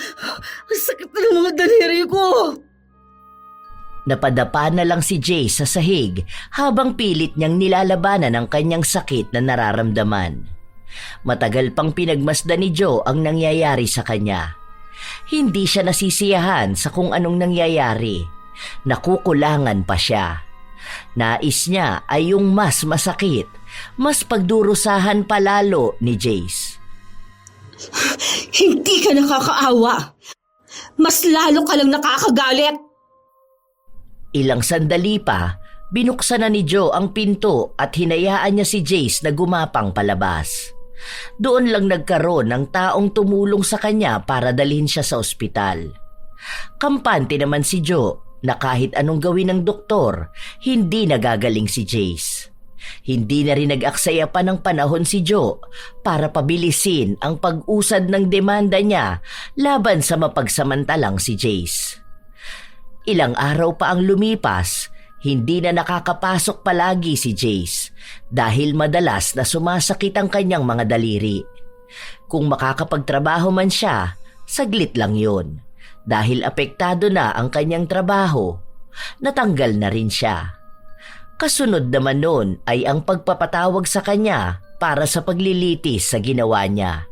Ang sakit na ng mga daliri ko! Napadapa na lang si Jace sa sahig habang pilit niyang nilalabanan ang kanyang sakit na nararamdaman. Matagal pang pinagmasdan ni Joe ang nangyayari sa kanya. Hindi siya nasisiyahan sa kung anong nangyayari. Nakukulangan pa siya. Nais niya ay yung mas masakit, mas pagdurusahan palalo ni Jace. Hindi ka nakakaawa. Mas lalo ka lang nakakagalit. Ilang sandali pa, binuksan na ni Joe ang pinto at hinayaan niya si Jace na gumapang palabas. Doon lang nagkaroon ng taong tumulong sa kanya para dalhin siya sa ospital. Kampante naman si Joe na kahit anong gawin ng doktor, hindi nagagaling si Jace. Hindi na rin nag-aksaya pa ng panahon si Joe para pabilisin ang pag-usad ng demanda niya laban sa mapagsamantalang si Jace. Ilang araw pa ang lumipas, hindi na nakakapasok palagi si Jace dahil madalas na sumasakit ang kanyang mga daliri. Kung makakapagtrabaho man siya, saglit lang yun dahil apektado na ang kanyang trabaho. natanggal na rin siya. Kasunod naman nun ay ang pagpapatawag sa kanya para sa paglilitis sa ginawa niya.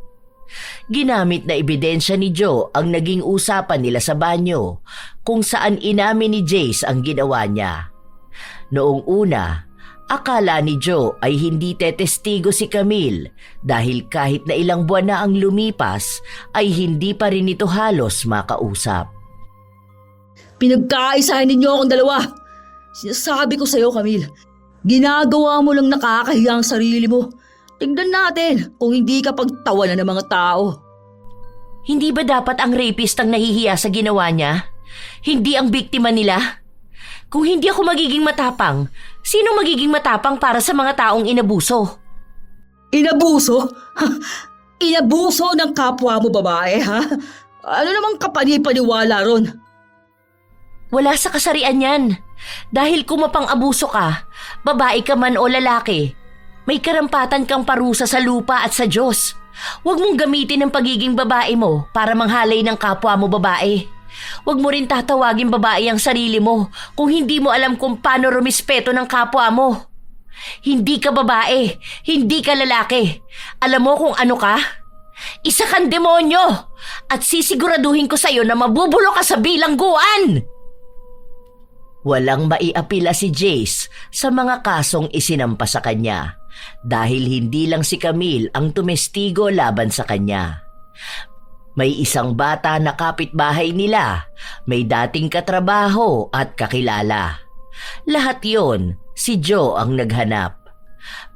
Ginamit na ebidensya ni Joe ang naging usapan nila sa banyo kung saan inamin ni Jace ang ginawa niya. Noong una, akala ni Joe ay hindi tetestigo si Camille dahil kahit na ilang buwan na ang lumipas ay hindi pa rin ito halos makausap. Pinagkaisahan ninyo akong dalawa. Sinasabi ko sa'yo, Camille, ginagawa mo lang nakakahiya ang sarili mo. Tingnan natin kung hindi ka pagtawanan ng mga tao. Hindi ba dapat ang rapist ang nahihiya sa ginawa niya? Hindi ang biktima nila? Kung hindi ako magiging matapang, sino magiging matapang para sa mga taong inabuso? Inabuso? Inabuso ng kapwa mo babae, ha? Ano namang kapani-paniwala ron? Wala sa kasarian yan. Dahil kung mapang-abuso ka, babae ka man o lalaki, may karampatan kang parusa sa lupa at sa Diyos. Huwag mong gamitin ang pagiging babae mo para manghalay ng kapwa mo babae. Huwag mo rin tatawagin babae ang sarili mo kung hindi mo alam kung paano rumispeto ng kapwa mo. Hindi ka babae, hindi ka lalaki. Alam mo kung ano ka? Isa kang demonyo at sisiguraduhin ko sa'yo na mabubulo ka sa bilangguan. Walang maiapila si Jace sa mga kasong isinampa sa kanya dahil hindi lang si Camille ang tumestigo laban sa kanya. May isang bata na kapitbahay nila, may dating katrabaho at kakilala. Lahat yon, si Joe ang naghanap.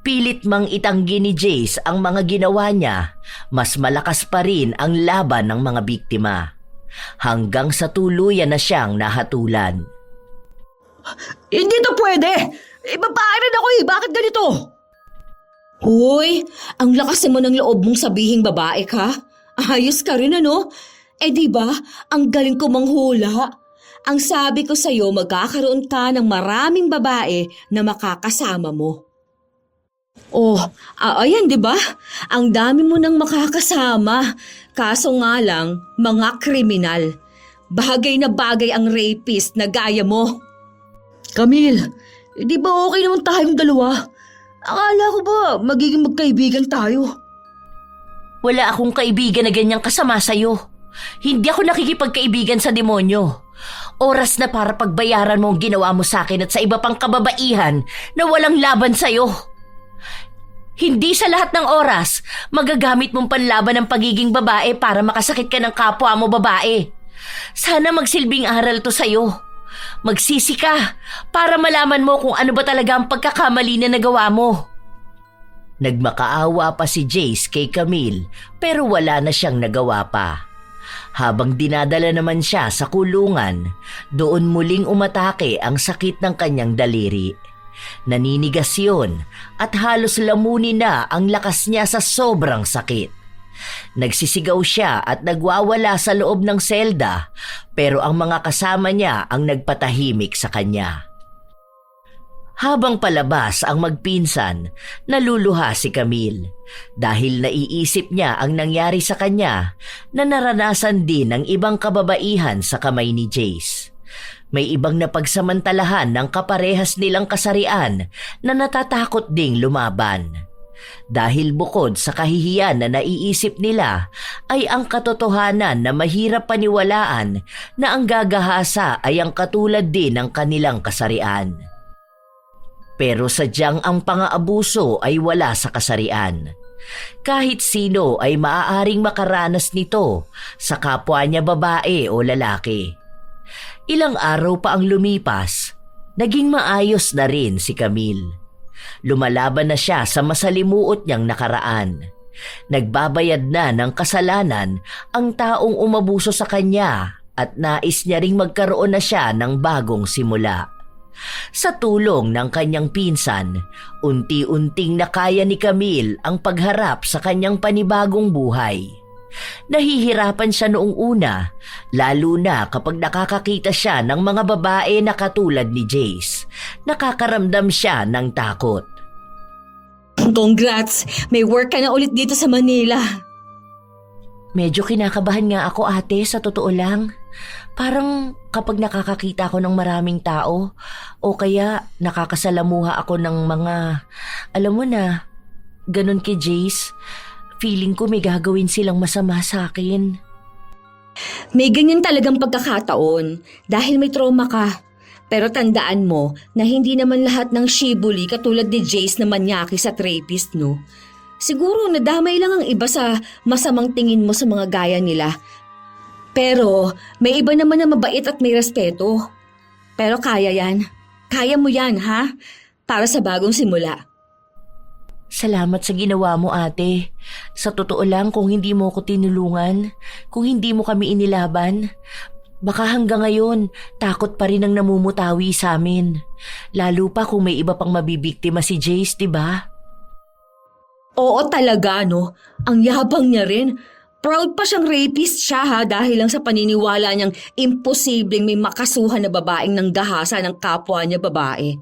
Pilit mang itanggi ni Jace ang mga ginawa niya, mas malakas pa rin ang laban ng mga biktima. Hanggang sa tuluyan na siyang nahatulan. Hindi to pwede! Babae rin ako eh! Bakit ganito? Hoy, ang lakas mo ng loob mong sabihing babae ka. Ayos ka rin ano? Di ba, ang galing ko manghula. Ang sabi ko sa'yo, magkakaroon ka ng maraming babae na makakasama mo. Oh, ayan di ba? Ang dami mo nang makakasama. Kaso nga lang, mga kriminal. Bagay na bagay ang rapist na gaya mo. Camille, di ba okay naman tayong dalawa? Akala ko ba magiging magkaibigan tayo? Wala akong kaibigan na ganyang kasama sa'yo. Hindi ako nakikipagkaibigan sa demonyo. Oras na para pagbayaran mo ang ginawa mo sa akin at sa iba pang kababaihan na walang laban sa'yo. Hindi sa lahat ng oras magagamit mong panlaban ng pagiging babae para makasakit ka ng kapwa mo babae. Sana magsilbing aral to sa'yo. Magsisi ka para malaman mo kung ano ba talaga ang pagkakamali na nagawa mo. Nagmakaawa pa si Jace kay Camille pero wala na siyang nagawa pa. Habang dinadala naman siya sa kulungan, doon muling umatake ang sakit ng kanyang daliri. Naninigas yun at halos lamunin na ang lakas niya sa sobrang sakit. Nagsisigaw siya at nagwawala sa loob ng selda pero ang mga kasama niya ang nagpatahimik sa kanya. Habang palabas ang magpinsan, naluluha si Camille dahil naiisip niya ang nangyari sa kanya na naranasan din ng ibang kababaihan sa kamay ni Jace. May ibang napagsamantalahan ng kaparehas nilang kasarian na natatakot ding lumaban. Dahil bukod sa kahihiyan na naiisip nila ay ang katotohanan na mahirap paniwalaan na ang gagahasa ay ang katulad din ng kanilang kasarian. Pero sadyang ang pang-aabuso ay wala sa kasarian. Kahit sino ay maaaring makaranas nito sa kapwa niya babae o lalaki. Ilang araw pa ang lumipas, naging maayos na rin si Camille. Lumalaban na siya sa masalimuot niyang nakaraan. Nagbabayad na ng kasalanan ang taong umabuso sa kanya at nais niya ring magkaroon na siya ng bagong simula. Sa tulong ng kanyang pinsan, unti-unting nakaya ni Camille ang pagharap sa kanyang panibagong buhay. Nahihirapan siya noong una, lalo na kapag nakakakita siya ng mga babae na katulad ni Jace. Nakakaramdam siya ng takot. Congrats! May work ka na ulit dito sa Manila. Medyo kinakabahan nga ako ate, sa totoo lang. Parang kapag nakakakita ako ng maraming tao o kaya nakakasalamuha ako ng mga, alam mo na, ganun kay Jace, feeling ko may gagawin silang masama sa akin. May ganyan talagang pagkakataon dahil may trauma ka. Pero tandaan mo na hindi naman lahat ng shibuli katulad ni Jace na manyakis at rapist, no? Siguro nadamay lang ang iba sa masamang tingin mo sa mga gaya nila. Pero may iba naman na mabait at may respeto. Pero kaya yan. Kaya mo yan, ha? Para sa bagong simula. Salamat sa ginawa mo ate. Sa totoo lang, kung hindi mo ko tinulungan, kung hindi mo kami inilaban, baka hanggang ngayon takot pa rin ang namumutawi sa amin. Lalo pa kung may iba pang mabibiktima si Jace, diba? Oo talaga, no? Ang yabang niya rin. Proud pa siyang rapist siya, ha, dahil lang sa paniniwala niyang imposibleng may makasuhan na babaeng nanggahasa ng kapwa niya babae.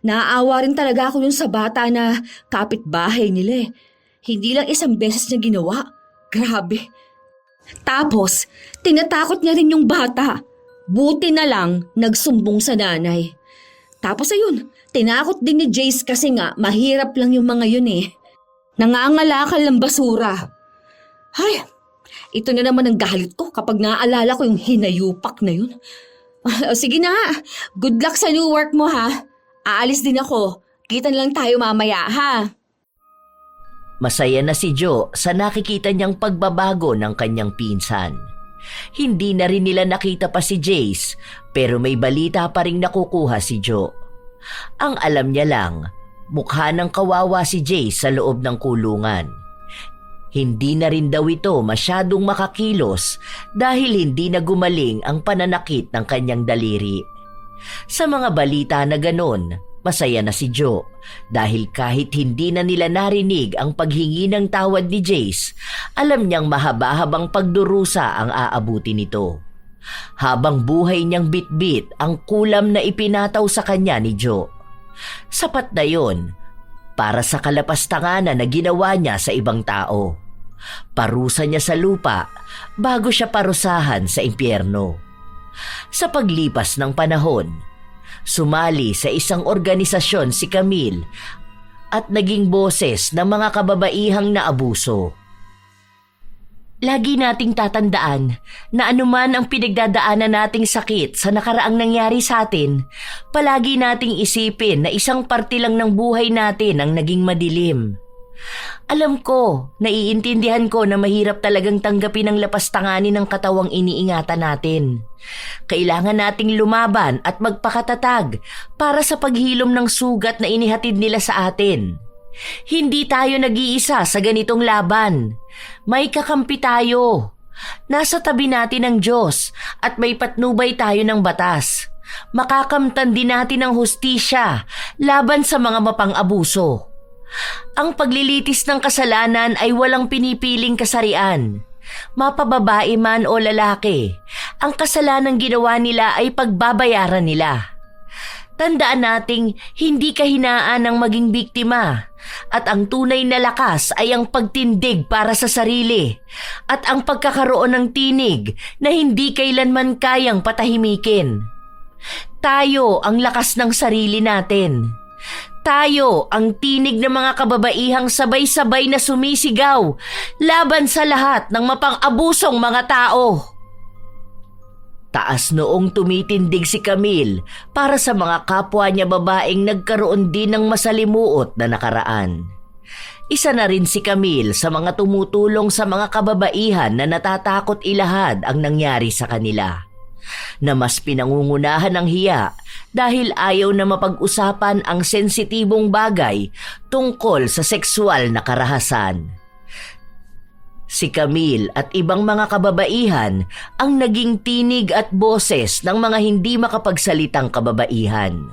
Naaawa rin talaga ako yun sa bata na kapitbahay nila eh. Hindi lang isang beses niya ginawa. Grabe. Tapos, tinatakot niya rin yung bata. Buti na lang nagsumbong sa nanay. Tapos ayun, tinakot din ni Jace kasi nga mahirap lang yung mga yun eh. Nangangalakal ng basura. Ay, ito na naman ang galit ko kapag naaalala ko yung hinayupak na yun. Sige na, good luck sa new work mo ha. Aalis din ako. Kita na lang tayo mamaya ha. Masaya na si Joe sa nakikita niyang pagbabago ng kanyang pinsan. Hindi na rin nila nakita pa si Jace pero may balita pa rin nakukuha si Joe. Ang alam niya lang, mukha ng kawawa si Jace sa loob ng kulungan. Hindi na rin daw ito masyadong makakilos dahil hindi na gumaling ang pananakit ng kanyang daliri. Sa mga balita na ganon, masaya na si Joe dahil kahit hindi na nila narinig ang paghingi ng tawad ni Jace, alam niyang mahaba-habang pagdurusa ang aabuti nito. Habang buhay niyang bitbit ang kulam na ipinataw sa kanya ni Joe. Sapat na yon para sa kalapastanganan na ginawa niya sa ibang tao. Parusa niya sa lupa bago siya parusahan sa impyerno. Sa paglipas ng panahon, sumali sa isang organisasyon si Camille at naging boses ng mga kababaihang naabuso. Lagi nating tatandaan na anuman ang pinagdadaanan nating sakit sa nakaraang nangyari sa atin, palagi nating isipin na isang parte lang ng buhay natin ang naging madilim. Alam ko, naiintindihan ko na mahirap talagang tanggapin ang lapastanganin ng katawang iniingatan natin. Kailangan nating lumaban at magpakatatag para sa paghilom ng sugat na inihatid nila sa atin. Hindi tayo nag-iisa sa ganitong laban. May kakampi tayo. Nasa tabi natin ang Diyos at may patnubay tayo ng batas. Makakamtan din natin ang hustisya laban sa mga mapang-abuso. Ang paglilitis ng kasalanan ay walang pinipiling kasarian. Mapababae man o lalaki, ang kasalanang ginawa nila ay pagbabayaran nila. Tandaan nating hindi kahinaan ang maging biktima at ang tunay na lakas ay ang pagtindig para sa sarili at ang pagkakaroon ng tinig na hindi kailanman kayang patahimikin. Tayo ang lakas ng sarili natin. Tayo ang tinig ng mga kababaihang sabay-sabay na sumisigaw laban sa lahat ng mapang-abusong mga tao. Taas noong tumitindig si Camille para sa mga kapwa niya babaeng nagkaroon din ng masalimuot na nakaraan. Isa na rin si Camille sa mga tumutulong sa mga kababaihan na natatakot ilahad ang nangyari sa kanila. Na mas pinangungunahan ng hiya dahil ayaw na mapag-usapan ang sensitibong bagay tungkol sa sexual na karahasan. Si Camille at ibang mga kababaihan ang naging tinig at boses ng mga hindi makapagsalitang kababaihan.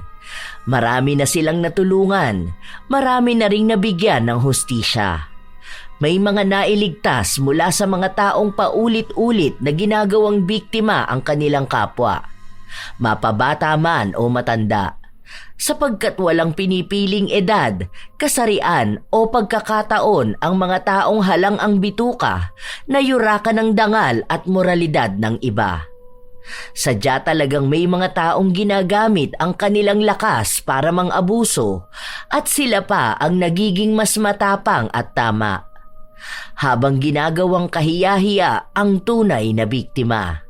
Marami na silang natulungan, marami na ring nabigyan ng hustisya. May mga nailigtas mula sa mga taong paulit-ulit na ginagawang biktima ang kanilang kapwa. Mapabata man o matanda, Sapagkat walang pinipiling edad, kasarian o pagkakataon ang mga taong halang ang bituka na yurakan ng dangal at moralidad ng iba. Sadya talagang may mga taong ginagamit ang kanilang lakas para mang-abuso at sila pa ang nagiging mas matapang at tama, habang ginagawang kahiya-hiya ang tunay na biktima.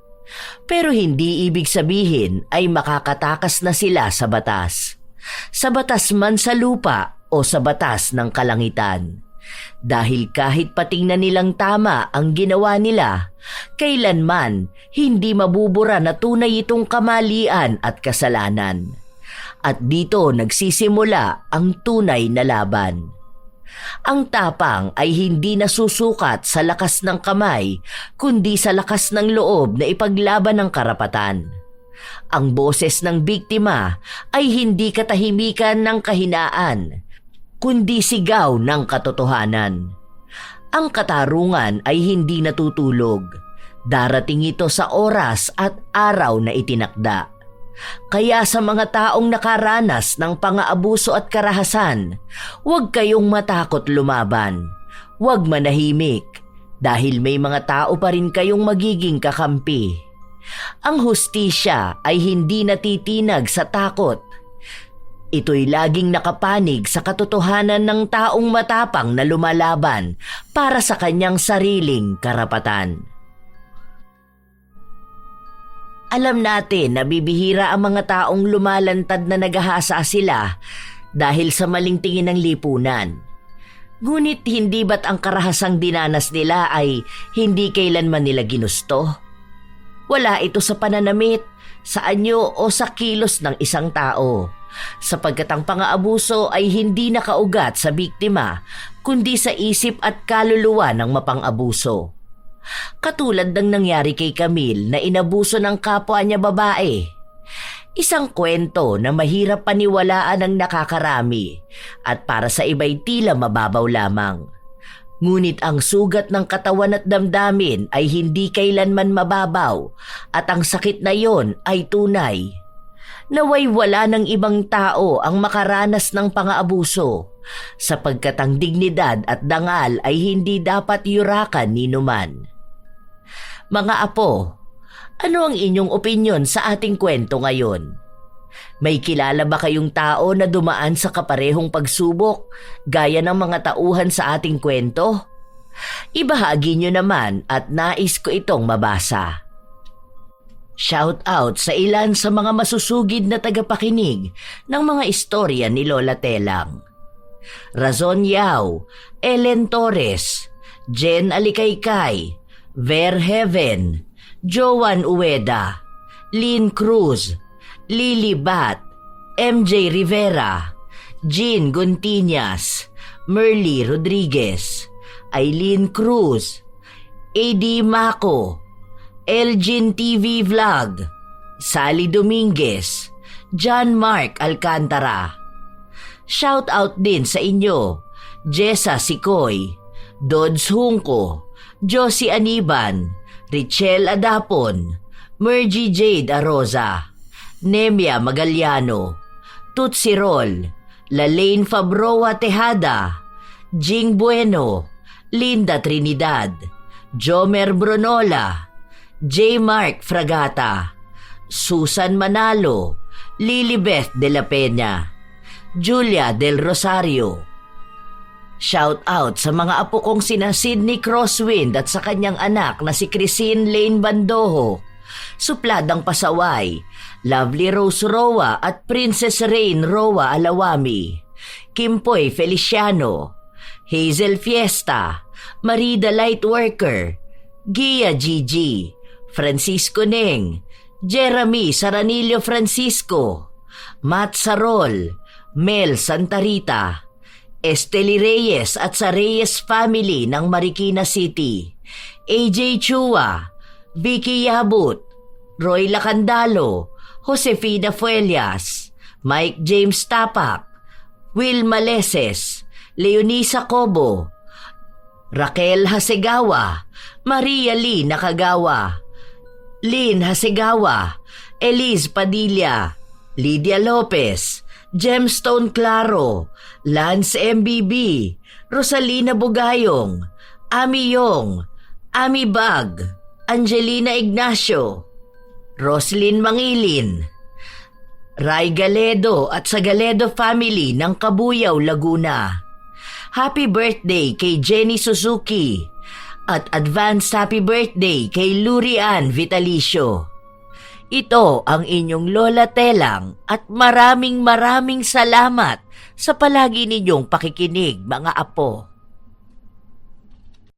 Pero hindi ibig sabihin ay makakatakas na sila sa batas. Sa batas man sa lupa o sa batas ng kalangitan. Dahil kahit patingnan nilang tama ang ginawa nila, kailanman hindi mabubura na tunay itong kamalian at kasalanan. At dito nagsisimula ang tunay na laban. Ang tapang ay hindi nasusukat sa lakas ng kamay, kundi sa lakas ng loob na ipaglaban ng karapatan. Ang boses ng biktima ay hindi katahimikan ng kahinaan, kundi sigaw ng katotohanan. Ang katarungan ay hindi natutulog. Darating ito sa oras at araw na itinakda. Kaya sa mga taong nakaranas ng pang-aabuso at karahasan, huwag kayong matakot lumaban. Huwag manahimik dahil may mga tao pa rin kayong magiging kakampi. Ang hustisya ay hindi natitinag sa takot. Ito'y laging nakapanig sa katotohanan ng taong matapang na lumalaban para sa kanyang sariling karapatan. Alam natin na bibihira ang mga taong lumalantad na naghahasa sila dahil sa maling tingin ng lipunan. Ngunit hindi ba't ang karahasang dinanas nila ay hindi kailanman nila ginusto? Wala ito sa pananamit, sa anyo o sa kilos ng isang tao, sapagkat ang pang-aabuso ay hindi nakaugat sa biktima kundi sa isip at kaluluwa ng mapang-abuso. Katulad ng nangyari kay Camille na inabuso ng kapwa niya babae. Isang kwento na mahirap paniwalaan ng nakakarami at para sa iba'y tila mababaw lamang. Ngunit ang sugat ng katawan at damdamin ay hindi kailanman mababaw at ang sakit na yon ay tunay. Naway wala ng ibang tao ang makaranas ng pang-aabuso sapagkat ang dignidad at dangal ay hindi dapat yurakan ni numan. Mga apo, ano ang inyong opinyon sa ating kwento ngayon? May kilala ba kayong tao na dumaan sa kaparehong pagsubok gaya ng mga tauhan sa ating kwento? Ibahagi nyo naman at nais ko itong mabasa. Shout out sa ilan sa mga masusugid na tagapakinig ng mga istorya ni Lola Telang. Razon Yao, Ellen Torres, Jen Alikaykay, Ver Heaven, Joan Ueda, Lynn Cruz, Lily Bat, MJ Rivera, Jean Gontiñas, Merly Rodriguez, Aileen Cruz, AD Mako, Elgin TV Vlog, Sally Dominguez, John Mark Alcantara. Shout out din sa inyo, Jessa Sikoy, Dodds Hungko, Josie Aniban, Richelle Adapon, Mergy Jade Aroza, Nemia Magaliano, Tutsi Rol, Lalaine Fabroa Tejada, Jing Bueno, Linda Trinidad, Jomer Brunola, J. Mark Fragata, Susan Manalo, Lilibeth de la Peña, Julia del Rosario. Shout out sa mga apo kong sina Sydney Crosswind at sa kanyang anak na si Christine Lane Bandoho, Supladang Pasaway, Lovely Rose Roa at Princess Rain Roa Alawami, Kimpoy Feliciano, Hazel Fiesta, Marida Lightworker, Gia Gigi, Francisco Neng, Jeremy Saranillo Francisco, Matt Sarol, Mel Santarita, Esteli Reyes at sa Reyes family ng Marikina City, AJ Chua, Vicky Yabut, Roy Lacandalo, Josefina Fuelias, Mike James Tapak, Will Maleses, Leonisa Cobo, Raquel Hasegawa, Maria Lee Nakagawa, Lynn Hasegawa, Elise Padilla, Lydia Lopez, Gemstone Claro, Lance MBB, Rosalina Bugayong, Ami Yong, Ami Bag, Angelina Ignacio, Roslyn Mangilin, Ray Galedo at sa Galedo family ng Kabuyaw, Laguna. Happy birthday kay Jenny Suzuki at advance happy birthday kay Lurian Vitalicio. Ito ang inyong Lola Telang at maraming salamat sa palagi ninyong pakikinig, mga apo.